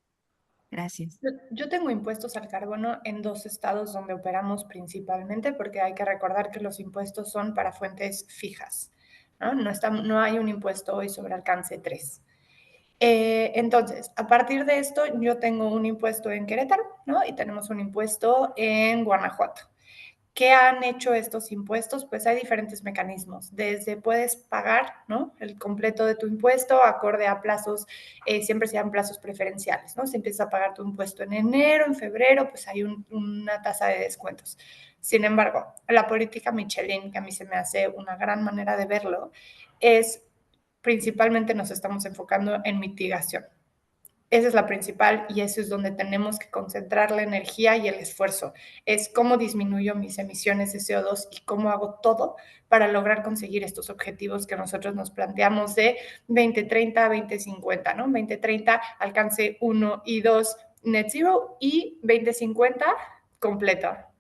Gracias. Yo tengo impuestos al carbono en 2 estados donde operamos principalmente, porque hay que recordar que los impuestos son para fuentes fijas, ¿no? No hay un impuesto hoy sobre alcance 3. Entonces, a partir de esto, yo tengo un impuesto en Querétaro, ¿no? Y tenemos un impuesto en Guanajuato. ¿Qué han hecho estos impuestos? Pues hay diferentes mecanismos. Desde puedes pagar, ¿no? El completo de tu impuesto acorde a plazos, siempre se dan plazos preferenciales, ¿no? Si empiezas a pagar tu impuesto en enero, en febrero, pues hay una tasa de descuentos. Sin embargo, la política Michelin, que a mí se me hace una gran manera de verlo, es principalmente nos estamos enfocando en mitigación. Esa es la principal y eso es donde tenemos que concentrar la energía y el esfuerzo. Es cómo disminuyo mis emisiones de CO2 y cómo hago todo para lograr conseguir estos objetivos que nosotros nos planteamos de 2030, 2050, ¿no? 2030 alcance 1 y 2 net zero y 2050 completa.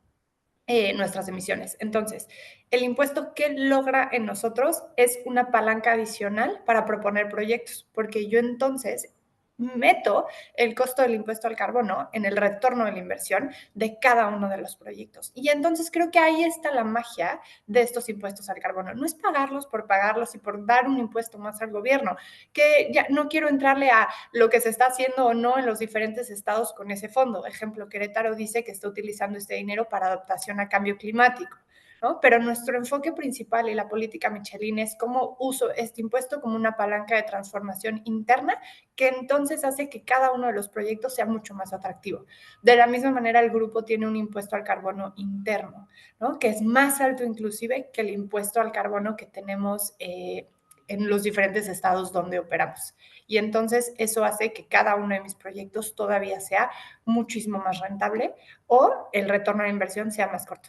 nuestras emisiones. Entonces, el impuesto que logra en nosotros es una palanca adicional para proponer proyectos, porque yo entonces meto el costo del impuesto al carbono en el retorno de la inversión de cada uno de los proyectos. Y entonces creo que ahí está la magia de estos impuestos al carbono. No es pagarlos por pagarlos y por dar un impuesto más al gobierno, que ya no quiero entrarle a lo que se está haciendo o no en los diferentes estados con ese fondo. Ejemplo, Querétaro dice que está utilizando este dinero para adaptación a cambio climático, ¿no? Pero nuestro enfoque principal y la política Michelin es cómo uso este impuesto como una palanca de transformación interna que entonces hace que cada uno de los proyectos sea mucho más atractivo. De la misma manera, el grupo tiene un impuesto al carbono interno, ¿no? Que es más alto inclusive que el impuesto al carbono que tenemos en los diferentes estados donde operamos. Y entonces eso hace que cada uno de mis proyectos todavía sea muchísimo más rentable o el retorno de inversión sea más corto.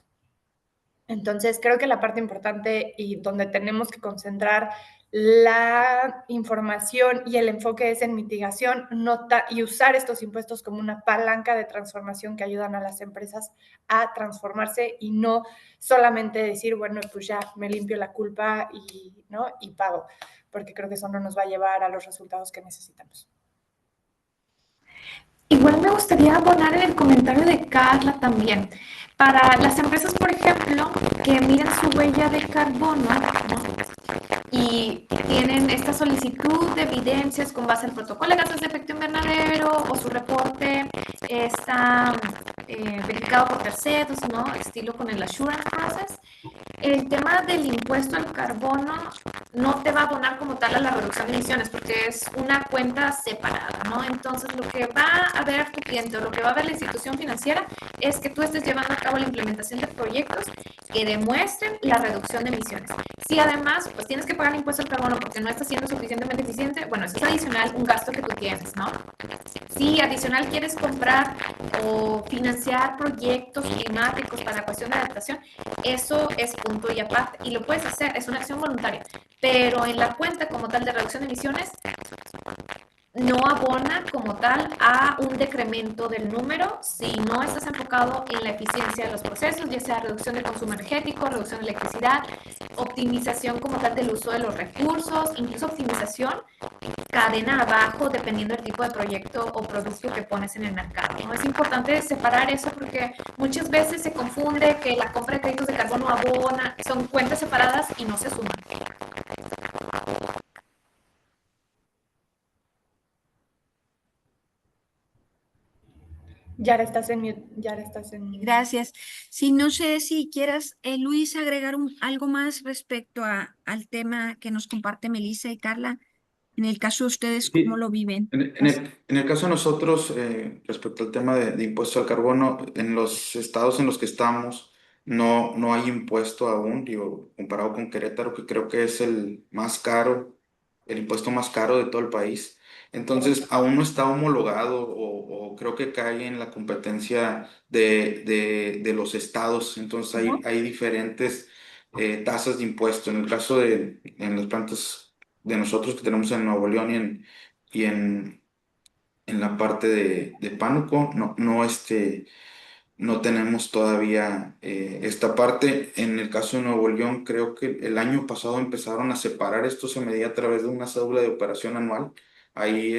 Entonces, creo que la parte importante y donde tenemos que concentrar la información y el enfoque es en mitigación y usar estos impuestos como una palanca de transformación que ayudan a las empresas a transformarse y no solamente decir, bueno, pues ya me limpio la culpa ¿no? y pago, porque creo que eso no nos va a llevar a los resultados que necesitamos. Igual me gustaría abonar en el comentario de Carla también. Para las empresas, por ejemplo, que miden su huella de carbono, ¿no? Y tienen esta solicitud de evidencias con base al protocolo de gases de efecto invernadero o su reporte está verificado por terceros, ¿no? Estilo con el assurance process. El tema del impuesto al carbono no te va a abonar como tal a la reducción de emisiones porque es una cuenta separada, ¿no? Entonces, lo que va a ver tu cliente o lo que va a ver la institución financiera es que tú estés llevando a cabo la implementación de proyectos que demuestren la reducción de emisiones. Si además, pues tienes que pagar el impuesto al carbono porque no estás siendo suficientemente eficiente, bueno, eso es adicional un gasto que tú tienes, ¿no? Si adicional quieres comprar o financiar proyectos climáticos para la cuestión de adaptación, eso es punto y aparte y lo puedes hacer, es una acción voluntaria, pero en la cuenta como tal de reducción de emisiones no abona como tal a un decremento del número si no estás enfocado en la eficiencia de los procesos, ya sea reducción de consumo energético, reducción de electricidad, optimización como tal del uso de los recursos, incluso optimización cadena abajo dependiendo del tipo de proyecto o producto que pones en el mercado, ¿no? Es importante separar eso porque muchas veces se confunde que la compra de créditos de carbono abona, son cuentas separadas y no se suman. Yara, estás en mute. Yara, estás en mute. Gracias. Sí, no sé si quieras, Luis, agregar algo más respecto al tema que nos comparte Melissa y Carla. En el caso de ustedes, ¿cómo Sí, lo viven? en el caso de nosotros, respecto al tema de impuesto al carbono, en los estados en los que estamos, no hay impuesto aún, digo, comparado con Querétaro, que creo que es el más caro, el impuesto más caro de todo el país. Entonces, aún no está homologado o creo que cae en la competencia de los estados. Entonces, hay diferentes tasas de impuesto. En el caso en las plantas de nosotros que tenemos en Nuevo León y en la parte de Pánuco, no tenemos todavía esta parte. En el caso de Nuevo León, creo que el año pasado empezaron a separar esto, se medía a través de una cédula de operación anual. Ahí,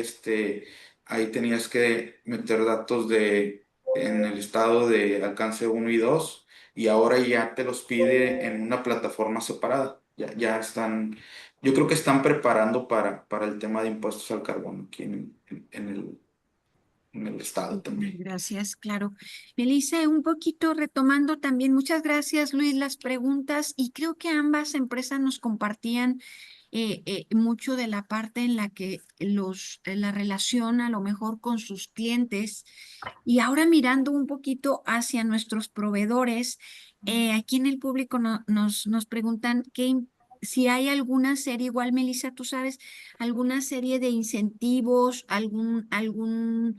ahí tenías que meter datos en el estado de alcance 1 y 2 y ahora ya te los pide en una plataforma separada. Ya están, yo creo que están preparando para el tema de impuestos al carbono aquí en el estado también. Gracias, claro. Melissa, un poquito retomando también, muchas gracias, Luis, las preguntas, y creo que ambas empresas nos compartían mucho de la parte en la que la relación a lo mejor con sus clientes. Y ahora mirando un poquito hacia nuestros proveedores, aquí en el público nos preguntan si hay alguna serie, igual Melissa, tú sabes, alguna serie de incentivos, algún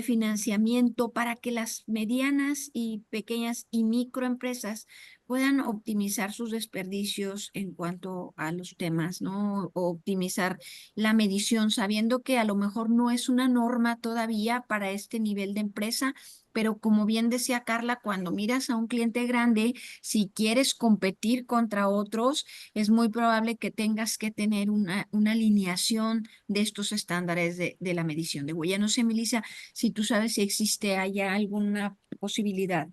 financiamiento para que las medianas y pequeñas y microempresas puedan optimizar sus desperdicios en cuanto a los temas, ¿no? O optimizar la medición, sabiendo que a lo mejor no es una norma todavía para este nivel de empresa, pero como bien decía Carla, cuando miras a un cliente grande, si quieres competir contra otros, es muy probable que tengas que tener una alineación de estos estándares de la medición de huella. No sé, Melissa, si tú sabes si existe allá alguna posibilidad.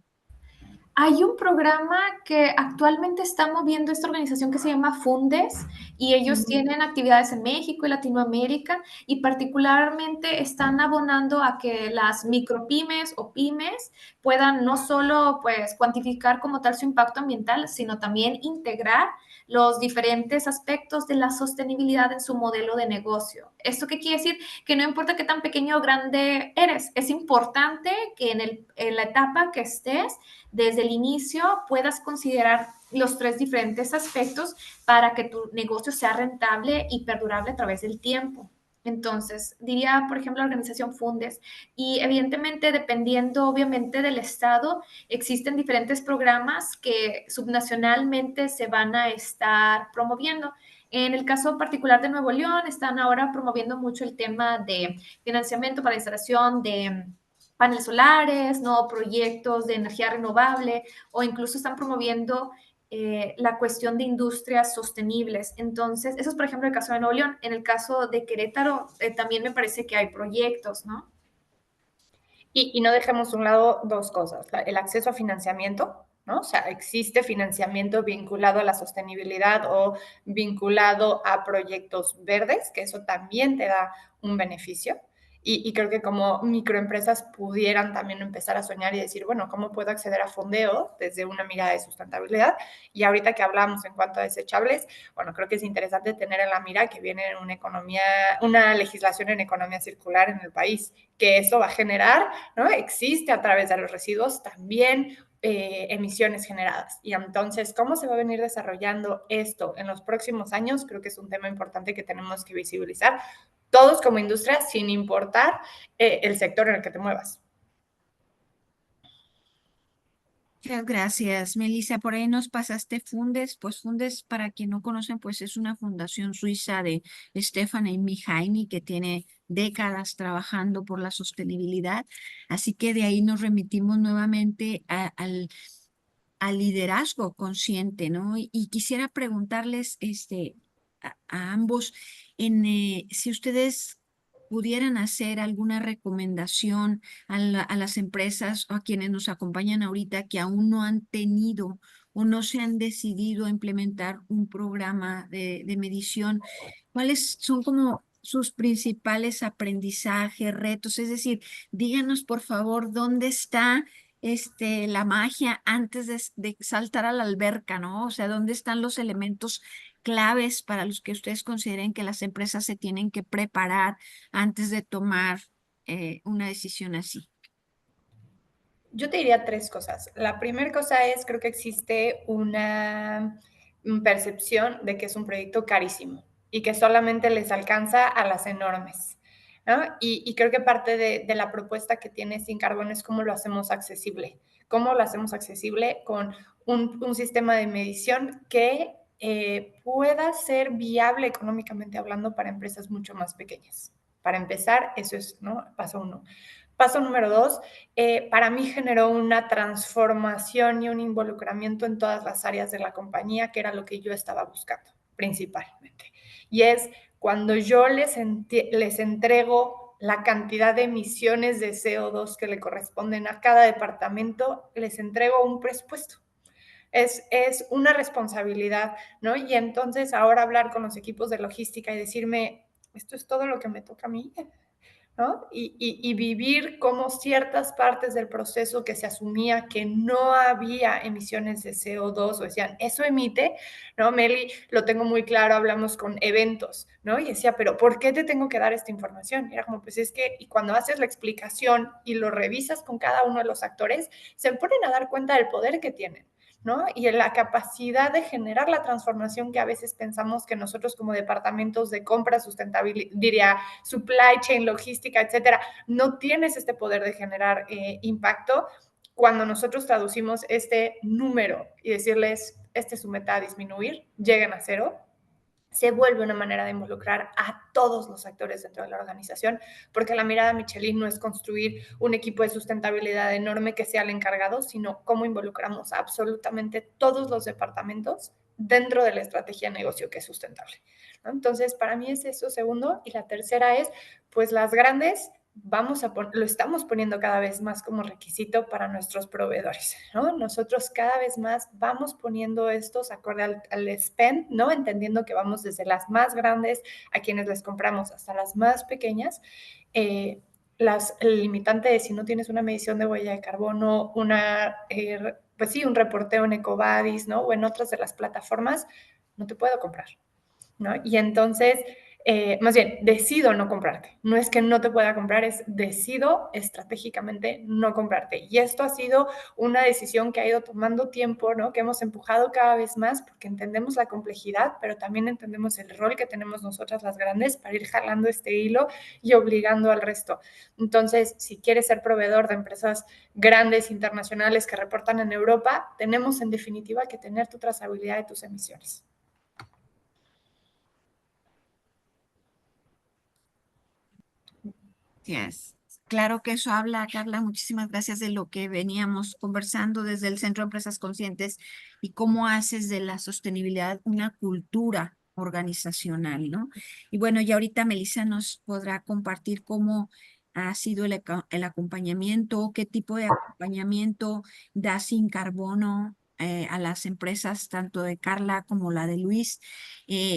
Hay un programa que actualmente está moviendo esta organización que se llama Fundes y ellos tienen actividades en México y Latinoamérica y particularmente están abonando a que las micropymes o pymes puedan no solo pues cuantificar como tal su impacto ambiental, sino también integrar los diferentes aspectos de la sostenibilidad en su modelo de negocio. ¿Esto qué quiere decir? Que no importa qué tan pequeño o grande eres, es importante que en la etapa que estés desde el inicio puedas considerar los 3 diferentes aspectos para que tu negocio sea rentable y perdurable a través del tiempo. Entonces, diría, por ejemplo, la organización Fundes. Y evidentemente, dependiendo obviamente del estado, existen diferentes programas que subnacionalmente se van a estar promoviendo. En el caso particular de Nuevo León, están ahora promoviendo mucho el tema de financiamiento para instalación de paneles solares, ¿no? Proyectos de energía renovable o incluso están promoviendo la cuestión de industrias sostenibles. Entonces, eso es, por ejemplo, el caso de Nuevo León. En el caso de Querétaro, también me parece que hay proyectos, ¿no? Y no dejemos a un lado dos cosas, el acceso a financiamiento, ¿no? O sea, existe financiamiento vinculado a la sostenibilidad o vinculado a proyectos verdes, que eso también te da un beneficio. Y creo que como microempresas pudieran también empezar a soñar y decir, bueno, ¿cómo puedo acceder a fondeo desde una mirada de sustentabilidad? Y ahorita que hablamos en cuanto a desechables, bueno, creo que es interesante tener en la mira que viene una economía, una legislación en economía circular en el país, que eso va a generar, ¿no? Existe a través de los residuos también emisiones generadas. Y entonces, ¿cómo se va a venir desarrollando esto en los próximos años? Creo que es un tema importante que tenemos que visibilizar todos como industria, sin importar el sector en el que te muevas. Muchas gracias, Melissa. Por ahí nos pasaste Fundes. Pues Fundes, para quien no conocen, pues es una fundación suiza de Stephanie Mihaimi que tiene décadas trabajando por la sostenibilidad. Así que de ahí nos remitimos nuevamente al liderazgo consciente, ¿no? Y quisiera preguntarles a ambos si ustedes pudieran hacer alguna recomendación a las empresas o a quienes nos acompañan ahorita que aún no han tenido o no se han decidido a implementar un programa de medición. ¿Cuáles son como sus principales aprendizajes, retos? Es decir, díganos por favor dónde está la magia antes de saltar a la alberca, ¿no? O sea, ¿dónde están los elementos claves para los que ustedes consideren que las empresas se tienen que preparar antes de tomar una decisión así? Yo te diría tres cosas. La primera cosa es, creo que existe una percepción de que es un proyecto carísimo y que solamente les alcanza a las enormes, ¿no? Y creo que parte de la propuesta que tiene Sin Carbono es cómo lo hacemos accesible. ¿Cómo lo hacemos accesible? Con un sistema de medición que pueda ser viable económicamente hablando para empresas mucho más pequeñas. Para empezar, eso es, ¿no? Paso uno. Paso número dos, para mí generó una transformación y un involucramiento en todas las áreas de la compañía, que era lo que yo estaba buscando principalmente. Y es cuando yo les entrego la cantidad de emisiones de CO2 que le corresponden a cada departamento, les entrego un presupuesto. Es una responsabilidad, ¿no? Y entonces ahora hablar con los equipos de logística y decirme, esto es todo lo que me toca a mí, ¿no? Y vivir como ciertas partes del proceso que se asumía que no había emisiones de CO2 o decían, eso emite, ¿no? Meli, lo tengo muy claro, hablamos con eventos, ¿no? Y decía, pero ¿por qué te tengo que dar esta información? Y era como, pues es que, y cuando haces la explicación y lo revisas con cada uno de los actores, se ponen a dar cuenta del poder que tienen, ¿no? Y en la capacidad de generar la transformación que a veces pensamos que nosotros como departamentos de compra, sustentabilidad, diría supply chain, logística, etcétera, no tienes este poder de generar impacto. cuando nosotros traducimos este número y decirles, este es su meta a disminuir, lleguen a cero, se vuelve una manera de involucrar a todos los actores dentro de la organización, porque la mirada Michelin no es construir un equipo de sustentabilidad enorme que sea el encargado, sino cómo involucramos a absolutamente todos los departamentos dentro de la estrategia de negocio que es sustentable, ¿no? Entonces, para mí es eso, segundo. Y la tercera es, pues las grandes lo estamos poniendo cada vez más como requisito para nuestros proveedores, ¿no? Nosotros cada vez más vamos poniendo estos acorde al spend, ¿no? Entendiendo que vamos desde las más grandes a quienes les compramos hasta las más pequeñas. El limitante de si no tienes una medición de huella de carbono, pues sí, un reporteo en EcoVadis, ¿no? O en otras de las plataformas, no te puedo comprar, ¿no? Y entonces, más bien, decido no comprarte. No es que no te pueda comprar, es decido estratégicamente no comprarte. Y esto ha sido una decisión que ha ido tomando tiempo, ¿no? Que hemos empujado cada vez más porque entendemos la complejidad, pero también entendemos el rol que tenemos nosotras las grandes para ir jalando este hilo y obligando al resto. Entonces, si quieres ser proveedor de empresas grandes internacionales que reportan en Europa, tenemos en definitiva que tener tu trazabilidad de tus emisiones. Yes. Claro que eso habla, Carla, muchísimas gracias de lo que veníamos conversando desde el Centro de Empresas Conscientes y cómo haces de la sostenibilidad una cultura organizacional, ¿no? Y bueno, ya ahorita Melissa nos podrá compartir cómo ha sido el acompañamiento, qué tipo de acompañamiento da Sin Carbono a las empresas, tanto de Carla como la de Luis.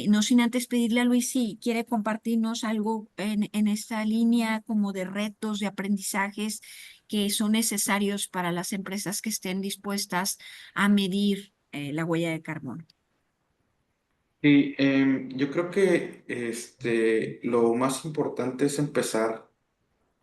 No sin antes pedirle a Luis si quiere compartirnos algo en esta línea como de retos, de aprendizajes que son necesarios para las empresas que estén dispuestas a medir la huella de carbono. Sí, yo creo que lo más importante es empezar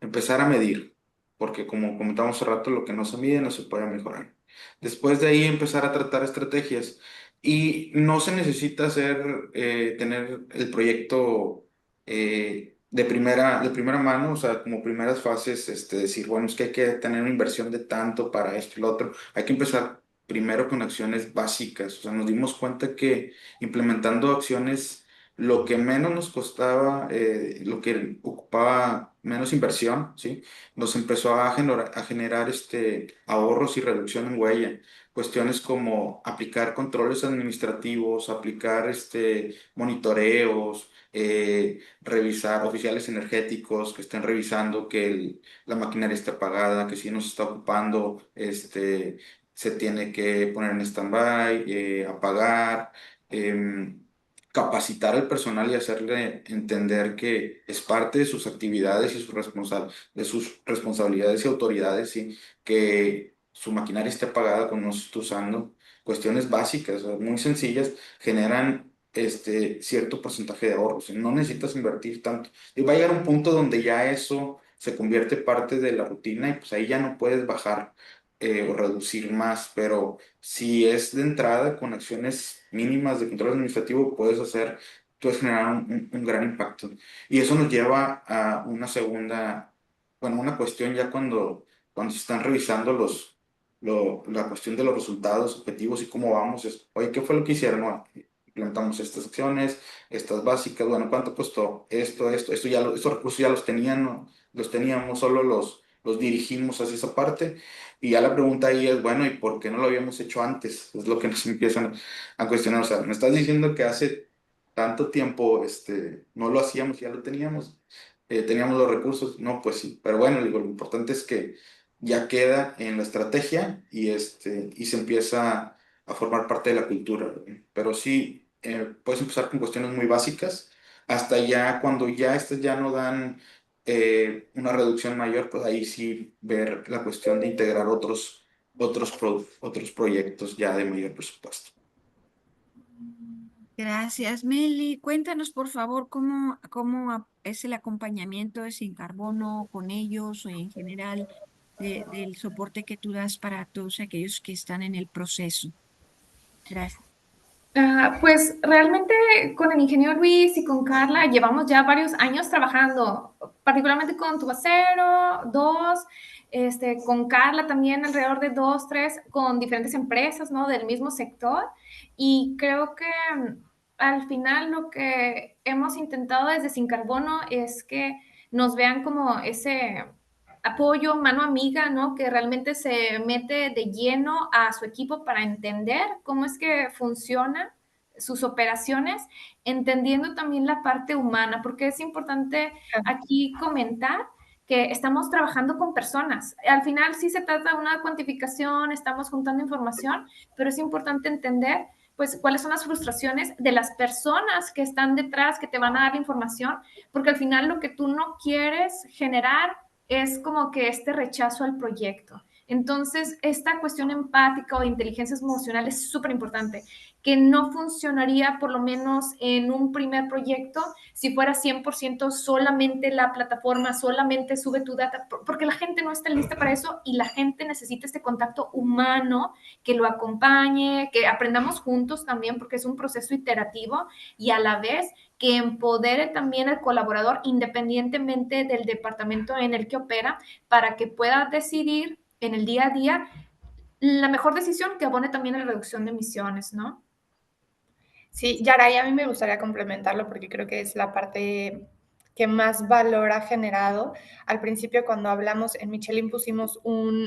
a medir, porque como comentamos hace rato, lo que no se mide no se puede mejorar. Después de ahí empezar a tratar estrategias y no se necesita tener el proyecto de primera mano, o sea, como primeras fases, decir, bueno, es que hay que tener una inversión de tanto para esto y lo otro. Hay que empezar primero con acciones básicas, o sea, nos dimos cuenta que implementando acciones lo que menos nos costaba, lo que ocupaba menos inversión, ¿sí? Nos empezó a generar ahorros y reducción en huella. Cuestiones como aplicar controles administrativos, aplicar monitoreos, revisar oficiales energéticos que estén revisando que la maquinaria esté apagada, que si no se está ocupando, se tiene que poner en stand-by, apagar. em, Capacitar al personal y hacerle entender que es parte de sus actividades y de sus responsabilidades y autoridades, ¿sí? Que su maquinaria esté apagada cuando no se esté usando. Cuestiones básicas, o sea, muy sencillas, generan cierto porcentaje de ahorros. No necesitas invertir tanto. Y va a llegar un punto donde ya eso se convierte parte de la rutina y pues ahí ya no puedes bajar o reducir más, pero si es de entrada con acciones mínimas de control administrativo, puedes generar un gran impacto. Y eso nos lleva a bueno, una cuestión ya cuando se están revisando la cuestión de los resultados, objetivos y cómo vamos. Oye, ¿qué fue lo que hicieron? No, implementamos estas acciones, estas básicas, bueno, ¿cuánto costó? Estos recursos ya los tenían, ¿no? Los teníamos, solo los dirigimos hacia esa parte. Y ya la pregunta ahí es, bueno, ¿y por qué no lo habíamos hecho antes? Es lo que nos empiezan a cuestionar. O sea, me estás diciendo que hace tanto tiempo no lo hacíamos, ya lo teníamos los recursos. No, pues sí, pero bueno, digo, lo importante es que ya queda en la estrategia y se empieza a formar parte de la cultura, ¿no? Pero sí, puedes empezar con cuestiones muy básicas, hasta ya cuando ya estas ya no dan una reducción mayor, pues ahí sí ver la cuestión de integrar otros proyectos ya de mayor presupuesto. Gracias, Meli. Cuéntanos, por favor, cómo es el acompañamiento de Sin Carbono con ellos o en general del soporte que tú das para todos aquellos que están en el proceso. Gracias. Pues realmente con el ingeniero Luis y con Carla llevamos ya varios años trabajando, particularmente con Tubacero, 2, con Carla también alrededor de 2, 3, con diferentes empresas, ¿no? Del mismo sector. Y creo que al final lo que hemos intentado desde Sin Carbono es que nos vean como ese apoyo, mano amiga, ¿no? Que realmente se mete de lleno a su equipo para entender cómo es que funciona sus operaciones, entendiendo también la parte humana, porque es importante aquí comentar que estamos trabajando con personas. Al final sí se trata de una cuantificación, estamos juntando información, pero es importante entender pues cuáles son las frustraciones de las personas que están detrás, que te van a dar información, porque al final lo que tú no quieres generar es como que este rechazo al proyecto. Entonces, esta cuestión empática o de inteligencia emocional es súper importante, que no funcionaría por lo menos en un primer proyecto si fuera 100% solamente la plataforma, solamente sube tu data, porque la gente no está lista para eso y la gente necesita este contacto humano que lo acompañe, que aprendamos juntos también, porque es un proceso iterativo y a la vez que empodere también al colaborador independientemente del departamento en el que opera para que pueda decidir en el día a día la mejor decisión que abone también a la reducción de emisiones, ¿no? Sí, Yara, y a mí me gustaría complementarlo porque creo que es la parte que más valor ha generado. Al principio, cuando hablamos en Michelin,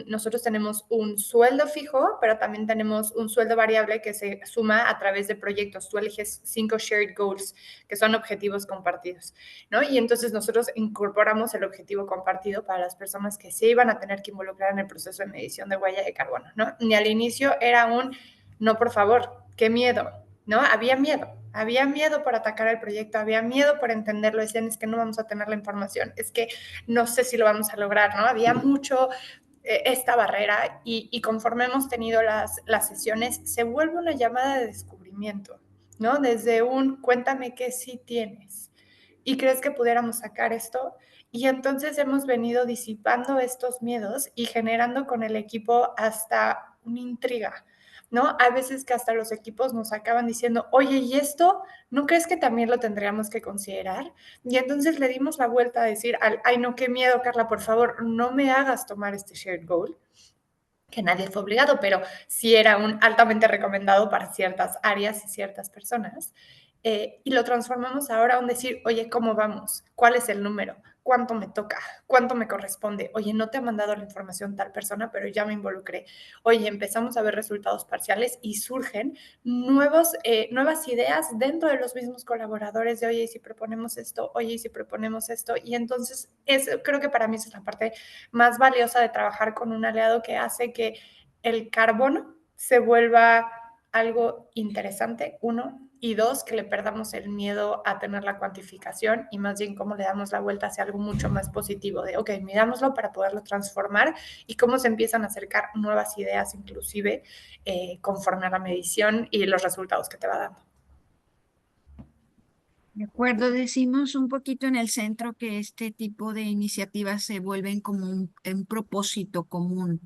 nosotros tenemos un sueldo fijo, pero también tenemos un sueldo variable que se suma a través de proyectos. Tú eliges 5 shared goals, que son objetivos compartidos, ¿no? Y entonces nosotros incorporamos el objetivo compartido para las personas que se iban a tener que involucrar en el proceso de medición de huella de carbono, ¿no? Y al inicio era no, por favor, qué miedo, ¿no? Había miedo por atacar el proyecto, había miedo por entenderlo, decían, es que no vamos a tener la información, es que no sé si lo vamos a lograr, ¿no? Había mucho esta barrera y conforme hemos tenido las sesiones, se vuelve una llamada de descubrimiento, ¿no? Desde cuéntame qué sí tienes y crees que pudiéramos sacar esto. Y entonces hemos venido disipando estos miedos y generando con el equipo hasta una intriga, ¿no? A veces que hasta los equipos nos acaban diciendo, oye, ¿y esto no crees que también lo tendríamos que considerar? Y entonces le dimos la vuelta a decir, ay, no, qué miedo, Carla, por favor, no me hagas tomar este shared goal, que nadie fue obligado, pero sí era un altamente recomendado para ciertas áreas y ciertas personas. Y lo transformamos ahora a un decir, oye, ¿cómo vamos? ¿Cuál es el número? ¿Cuánto me toca? ¿Cuánto me corresponde? Oye, no te ha mandado la información tal persona, pero ya me involucré. Oye, empezamos a ver resultados parciales y surgen nuevas ideas dentro de los mismos colaboradores de, oye, ¿y si proponemos esto? Oye, ¿y si proponemos esto? Y entonces creo que para mí esa es la parte más valiosa de trabajar con un aliado, que hace que el carbono se vuelva algo interesante, uno, y dos, que le perdamos el miedo a tener la cuantificación y más bien cómo le damos la vuelta hacia algo mucho más positivo de, ok, midámoslo para poderlo transformar, y cómo se empiezan a acercar nuevas ideas inclusive conforme a la medición y los resultados que te va dando. De acuerdo, decimos un poquito en el centro que este tipo de iniciativas se vuelven como un propósito común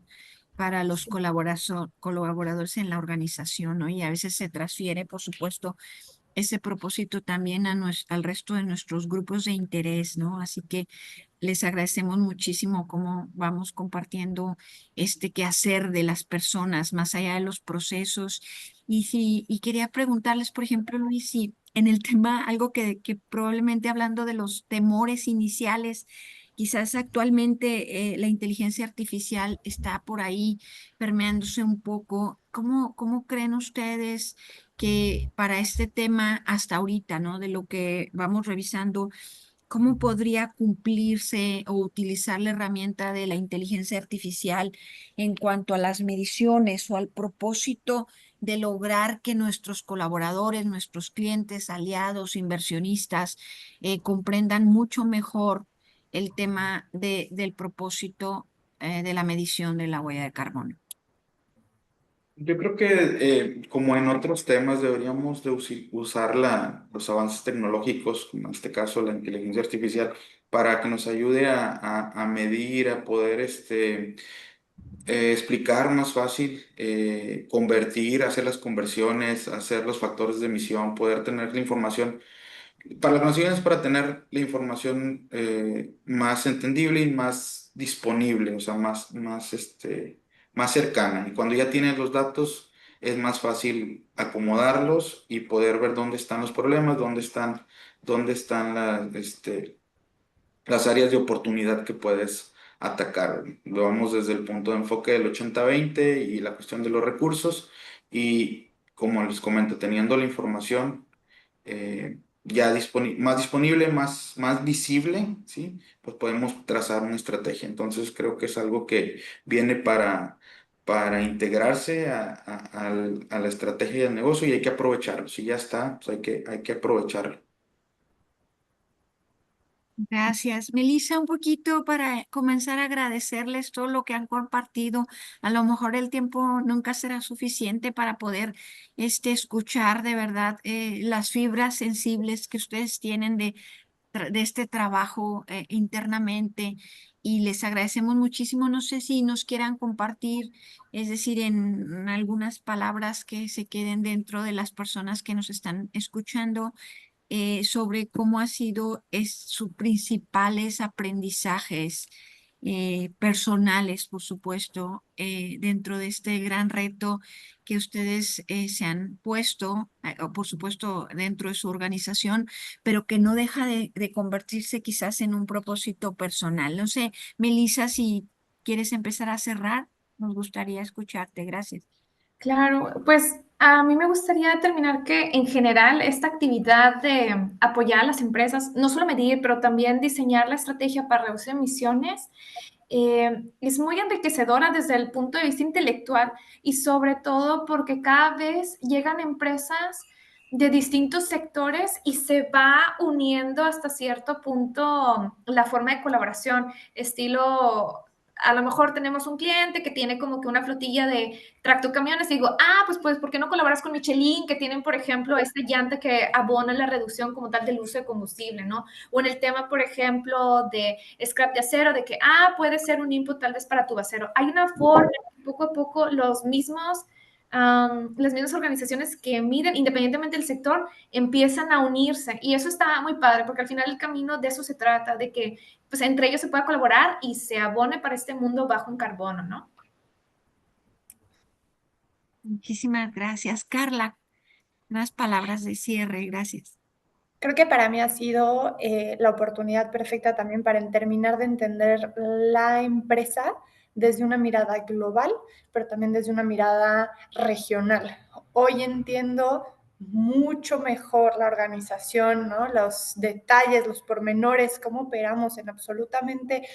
para los colaboradores en la organización, ¿no? Y a veces se transfiere, por supuesto, ese propósito también al resto de nuestros grupos de interés, ¿no? Así que les agradecemos muchísimo cómo vamos compartiendo este quehacer de las personas más allá de los procesos. Y quería preguntarles, por ejemplo, Luis, si en el tema, algo que probablemente hablando de los temores iniciales, quizás actualmente la inteligencia artificial está por ahí permeándose un poco. ¿Cómo creen ustedes que para este tema hasta ahorita, ¿no? De lo que vamos revisando, cómo podría cumplirse o utilizar la herramienta de la inteligencia artificial en cuanto a las mediciones o al propósito de lograr que nuestros colaboradores, nuestros clientes, aliados, inversionistas comprendan mucho mejor el tema del propósito de la medición de la huella de carbono? Yo creo que como en otros temas deberíamos de usar los avances tecnológicos, como en este caso la inteligencia artificial, para que nos ayude a medir, a poder explicar más fácil, convertir, hacer las conversiones, hacer los factores de emisión, poder tener la información. Para las naciones, para tener la información más entendible y más disponible, o sea, más cercana. Y cuando ya tienes los datos, es más fácil acomodarlos y poder ver dónde están los problemas, dónde están las áreas de oportunidad que puedes atacar. Lo vamos desde el punto de enfoque del 80-20 y la cuestión de los recursos. Y como les comento, teniendo la información ya más disponible, más visible, ¿sí? Pues podemos trazar una estrategia. Entonces creo que es algo que viene para integrarse a la estrategia del negocio y hay que aprovecharlo. Si ya está, pues hay que aprovecharlo. Gracias. Melissa, un poquito para comenzar a agradecerles todo lo que han compartido. A lo mejor el tiempo nunca será suficiente para poder escuchar de verdad las fibras sensibles que ustedes tienen de este trabajo internamente y les agradecemos muchísimo. No sé si nos quieran compartir, es decir, en algunas palabras que se queden dentro de las personas que nos están escuchando sobre cómo ha sido sus principales aprendizajes personales, por supuesto, dentro de este gran reto que ustedes se han puesto, o por supuesto, dentro de su organización, pero que no deja de convertirse quizás en un propósito personal. No sé, Melissa, si quieres empezar a cerrar, nos gustaría escucharte. Gracias. Claro, pues a mí me gustaría terminar que en general esta actividad de apoyar a las empresas, no solo medir, pero también diseñar la estrategia para reducir emisiones, es muy enriquecedora desde el punto de vista intelectual y sobre todo porque cada vez llegan empresas de distintos sectores y se va uniendo hasta cierto punto la forma de colaboración, estilo, a lo mejor tenemos un cliente que tiene como que una flotilla de tractocamiones y digo, pues, ¿por qué no colaboras con Michelin, que tienen, por ejemplo, esta llanta que abona la reducción como tal del uso de combustible, ¿no? O en el tema, por ejemplo, de scrap de acero, de que, puede ser un input tal vez para tu acero. Hay una forma, poco a poco, las mismas organizaciones que miden, independientemente del sector, empiezan a unirse. Y eso está muy padre, porque al final el camino de eso se trata, de que pues, entre ellos se pueda colaborar y se abone para este mundo bajo en carbono, ¿no? Muchísimas gracias. Carla, unas palabras de cierre. Gracias. Creo que para mí ha sido la oportunidad perfecta también para terminar de entender la empresa desde una mirada global, pero también desde una mirada regional. Hoy entiendo mucho mejor la organización, ¿no? Los detalles, los pormenores, cómo operamos en absolutamente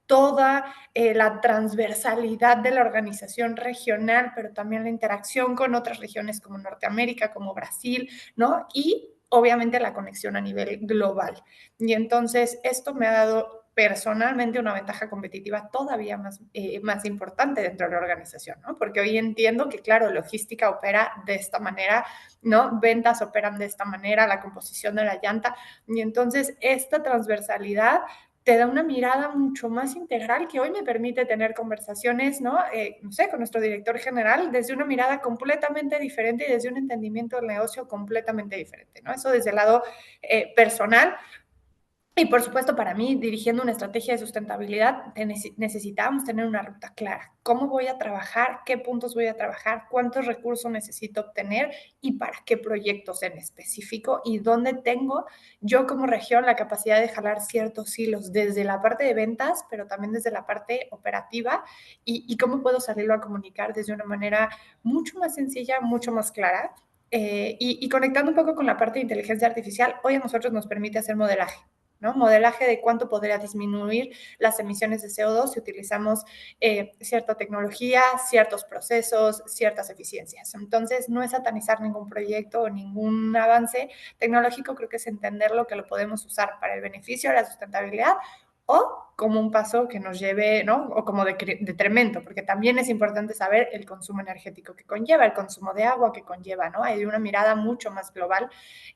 toda la transversalidad de la organización regional, pero también la interacción con otras regiones como Norteamérica, como Brasil, ¿no? Y obviamente la conexión a nivel global. Y entonces esto me ha dado personalmente una ventaja competitiva todavía más importante dentro de la organización, ¿no? Porque hoy entiendo que, claro, logística opera de esta manera, ¿no? Ventas operan de esta manera, la composición de la llanta. Y entonces esta transversalidad te da una mirada mucho más integral que hoy me permite tener conversaciones, ¿no? No sé, con nuestro director general desde una mirada completamente diferente y desde un entendimiento del negocio completamente diferente, ¿no? Eso desde el lado personal. Y por supuesto, para mí, dirigiendo una estrategia de sustentabilidad, necesitábamos tener una ruta clara. ¿Cómo voy a trabajar? ¿Qué puntos voy a trabajar? ¿Cuántos recursos necesito obtener? ¿Y para qué proyectos en específico? ¿Y dónde tengo yo como región la capacidad de jalar ciertos hilos desde la parte de ventas, pero también desde la parte operativa? ¿Y cómo puedo salirlo a comunicar desde una manera mucho más sencilla, mucho más clara? Y conectando un poco con la parte de inteligencia artificial, hoy a nosotros nos permite hacer modelaje, ¿no? Modelaje de cuánto podría disminuir las emisiones de CO2 si utilizamos cierta tecnología, ciertos procesos, ciertas eficiencias. Entonces, no es satanizar ningún proyecto o ningún avance tecnológico, creo que es entenderlo, que lo podemos usar para el beneficio de la sustentabilidad o como un paso que nos lleve, ¿no? O como detrimento, porque también es importante saber el consumo energético que conlleva, el consumo de agua que conlleva, ¿no? Hay una mirada mucho más global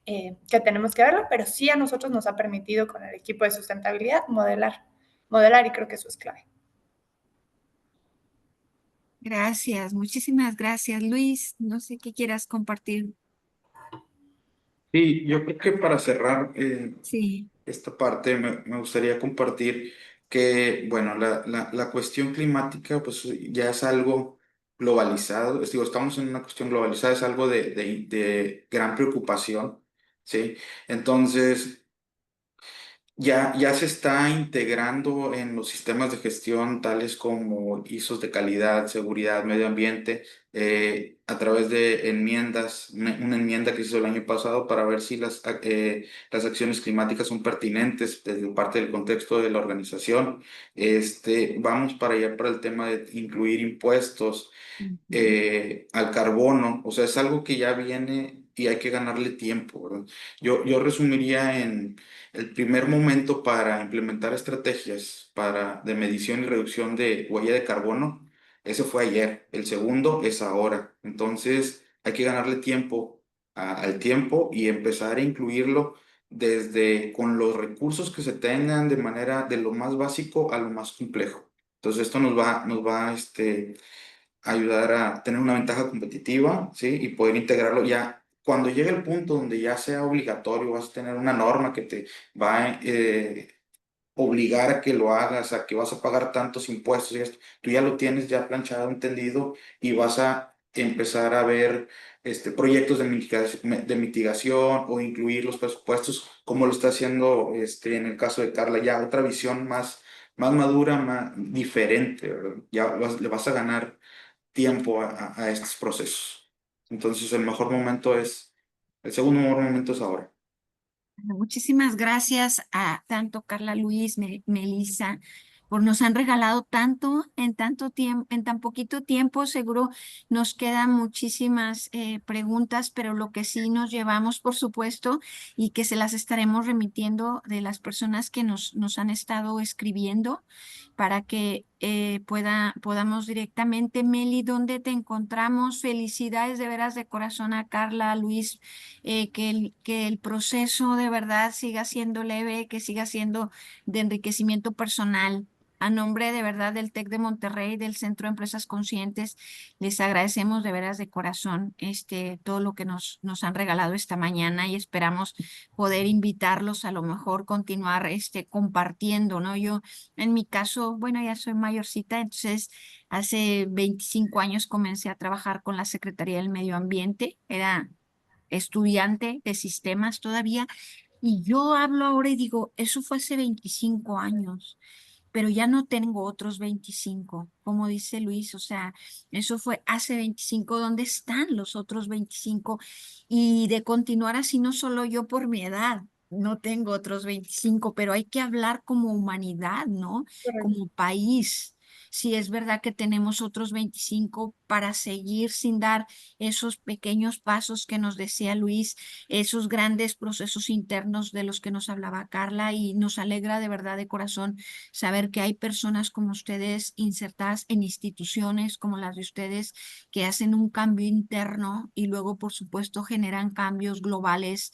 que tenemos que verlo, pero sí a nosotros nos ha permitido con el equipo de sustentabilidad modelar y creo que eso es clave. Gracias, muchísimas gracias. Luis, no sé qué quieras compartir. Sí, yo creo que para cerrar Sí, esta parte me gustaría compartir que, bueno, la cuestión climática pues ya es algo globalizado, digo, estamos en una cuestión globalizada, es algo de gran preocupación, ¿sí? Entonces, ya se está integrando en los sistemas de gestión tales como ISOs de calidad, seguridad, medio ambiente, a través de enmiendas, una enmienda que se hizo el año pasado para ver si las acciones climáticas son pertinentes desde parte del contexto de la organización. Vamos para allá para el tema de incluir impuestos Ujú. al carbono, o sea, es algo que ya viene y hay que ganarle tiempo, ¿verdad? Yo resumiría en el primer momento para implementar estrategias de medición y reducción de huella de carbono, ese fue ayer, el segundo es ahora, entonces hay que ganarle tiempo al tiempo y empezar a incluirlo desde con los recursos que se tengan de manera de lo más básico a lo más complejo. Entonces esto nos va ayudar a tener una ventaja competitiva, ¿sí? Y poder integrarlo ya. Cuando llegue el punto donde ya sea obligatorio, vas a tener una norma que te va a obligar a que lo hagas, a que vas a pagar tantos impuestos y esto, tú ya lo tienes ya planchado, entendido y vas a empezar a ver proyectos de mitigación o incluir los presupuestos como lo está haciendo en el caso de Carla, ya otra visión más madura, más diferente, ¿verdad? Ya le vas a ganar tiempo a estos procesos. Entonces, el segundo mejor momento es ahora. Muchísimas gracias a tanto Carla Luis, Melissa, por nos han regalado tanto en tanto tiempo, en tan poquito tiempo. Seguro nos quedan muchísimas preguntas, pero lo que sí nos llevamos, por supuesto, y que se las estaremos remitiendo de las personas que nos han estado escribiendo para que podamos directamente. Meli, ¿dónde te encontramos? Felicidades de veras de corazón a Carla, a Luis, que el proceso de verdad siga siendo leve, que siga siendo de enriquecimiento personal. A nombre de verdad del TEC de Monterrey, del Centro de Empresas Conscientes, les agradecemos de veras de corazón todo lo que nos han regalado esta mañana y esperamos poder invitarlos a lo mejor continuar compartiendo, ¿no? Yo, en mi caso, bueno, ya soy mayorcita, entonces hace 25 años comencé a trabajar con la Secretaría del Medio Ambiente, era estudiante de sistemas todavía, y yo hablo ahora y digo, eso fue hace 25 años, pero ya no tengo otros 25, como dice Luis, o sea, eso fue hace 25, ¿dónde están los otros 25? Y de continuar así, no solo yo por mi edad. No tengo otros 25, pero hay que hablar como humanidad, ¿no? Correcto. Como país. Si es verdad que tenemos otros 25 para seguir sin dar esos pequeños pasos que nos decía Luis, esos grandes procesos internos de los que nos hablaba Carla, y nos alegra de verdad de corazón saber que hay personas como ustedes insertadas en instituciones como las de ustedes que hacen un cambio interno y luego, por supuesto, generan cambios globales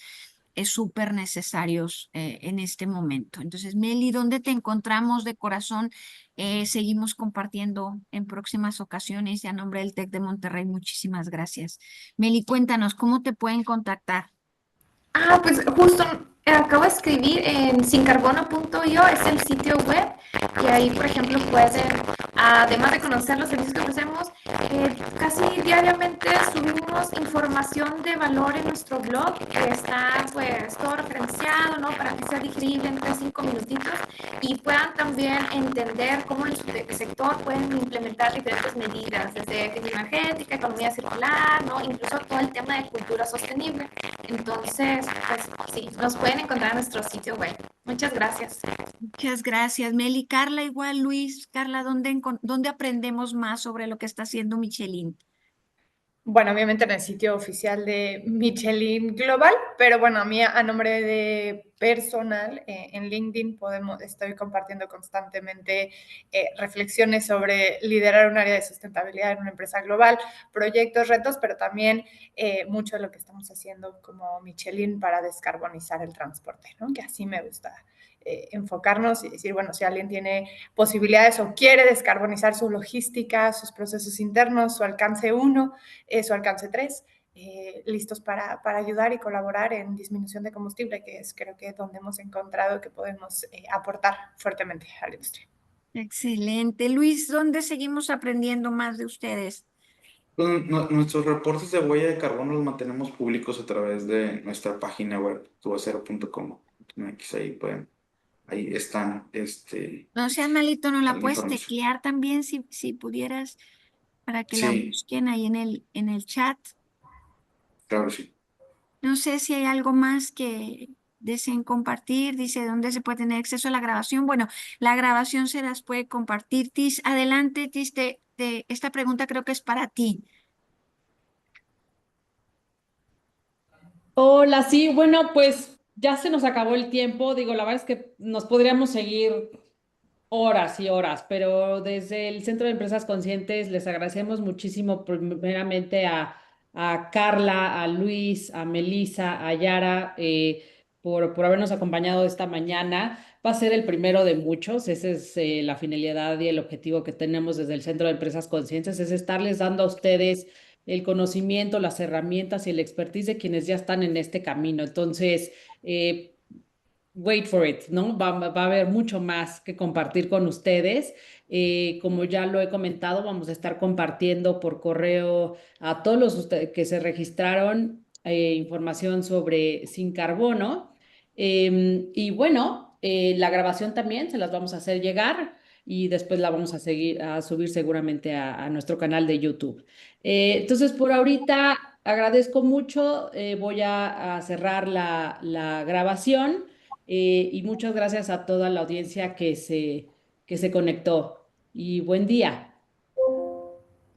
súper necesarios en este momento. Entonces, Meli, ¿dónde te encontramos de corazón? Seguimos compartiendo en próximas ocasiones y a nombre del TEC de Monterrey, muchísimas gracias. Meli, cuéntanos, ¿cómo te pueden contactar? Pues justo acabo de escribir en sincarbono.io, es el sitio web, y ahí, por ejemplo, pueden, además de conocer los servicios que ofrecemos, casi diariamente subimos información de valor en nuestro blog, que está pues todo referenciado, ¿no? Para que sea digerible en 3-5 minutitos y puedan también entender cómo en su sector pueden implementar diferentes medidas, desde eficiencia energética, economía circular, ¿no? Incluso todo el tema de cultura sostenible. Entonces, pues sí, nos pueden encontrar en nuestro sitio web. Muchas gracias. Muchas gracias, Meli. Carla, igual, Luis, Carla, ¿dónde aprendemos más sobre lo que está haciendo Michelin? Bueno, obviamente en el sitio oficial de Michelin Global, pero bueno, a mí a nombre de personal en LinkedIn estoy compartiendo constantemente reflexiones sobre liderar un área de sustentabilidad en una empresa global, proyectos, retos, pero también mucho de lo que estamos haciendo como Michelin para descarbonizar el transporte, ¿no? Que así me gusta enfocarnos y decir, bueno, si alguien tiene posibilidades o quiere descarbonizar su logística, sus procesos internos, su alcance 1, su alcance 3, listos para ayudar y colaborar en disminución de combustible, que es creo que donde hemos encontrado que podemos aportar fuertemente a la industria. Excelente. Luis, ¿dónde seguimos aprendiendo más de ustedes? Pues, nuestros reportes de huella de carbono los mantenemos públicos a través de nuestra página web, tubacero.com.mx. Ahí están, No seas malito, ¿no la la puedes información. teclear también si pudieras para que la Sí, busquen ahí en el chat? claro, que sí. No sé si hay algo más que deseen compartir. Dice dónde se puede tener acceso a la grabación. Bueno, la grabación se las puede compartir. Tis, adelante, Tis, esta pregunta creo que es para ti. Hola, sí, bueno, pues ya se nos acabó el tiempo. Digo, la verdad es que nos podríamos seguir horas y horas, pero desde el Centro de Empresas Conscientes les agradecemos muchísimo primeramente a Carla, a Luis, a Melissa, a Yara, por habernos acompañado esta mañana. Va a ser el primero de muchos. Esa es la finalidad y el objetivo que tenemos desde el Centro de Empresas Conscientes, es estarles dando a ustedes el conocimiento, las herramientas y el expertise de quienes ya están en este camino. Entonces, wait for it, ¿no? Va a haber mucho más que compartir con ustedes. Como ya lo he comentado, vamos a estar compartiendo por correo a todos los que se registraron información sobre Sin Carbono. Y bueno, la grabación también se las vamos a hacer llegar y después la vamos a seguir a subir seguramente a nuestro canal de YouTube. Entonces, por ahorita agradezco mucho. Voy a cerrar la grabación. Y muchas gracias a toda la audiencia que se conectó. Y buen día.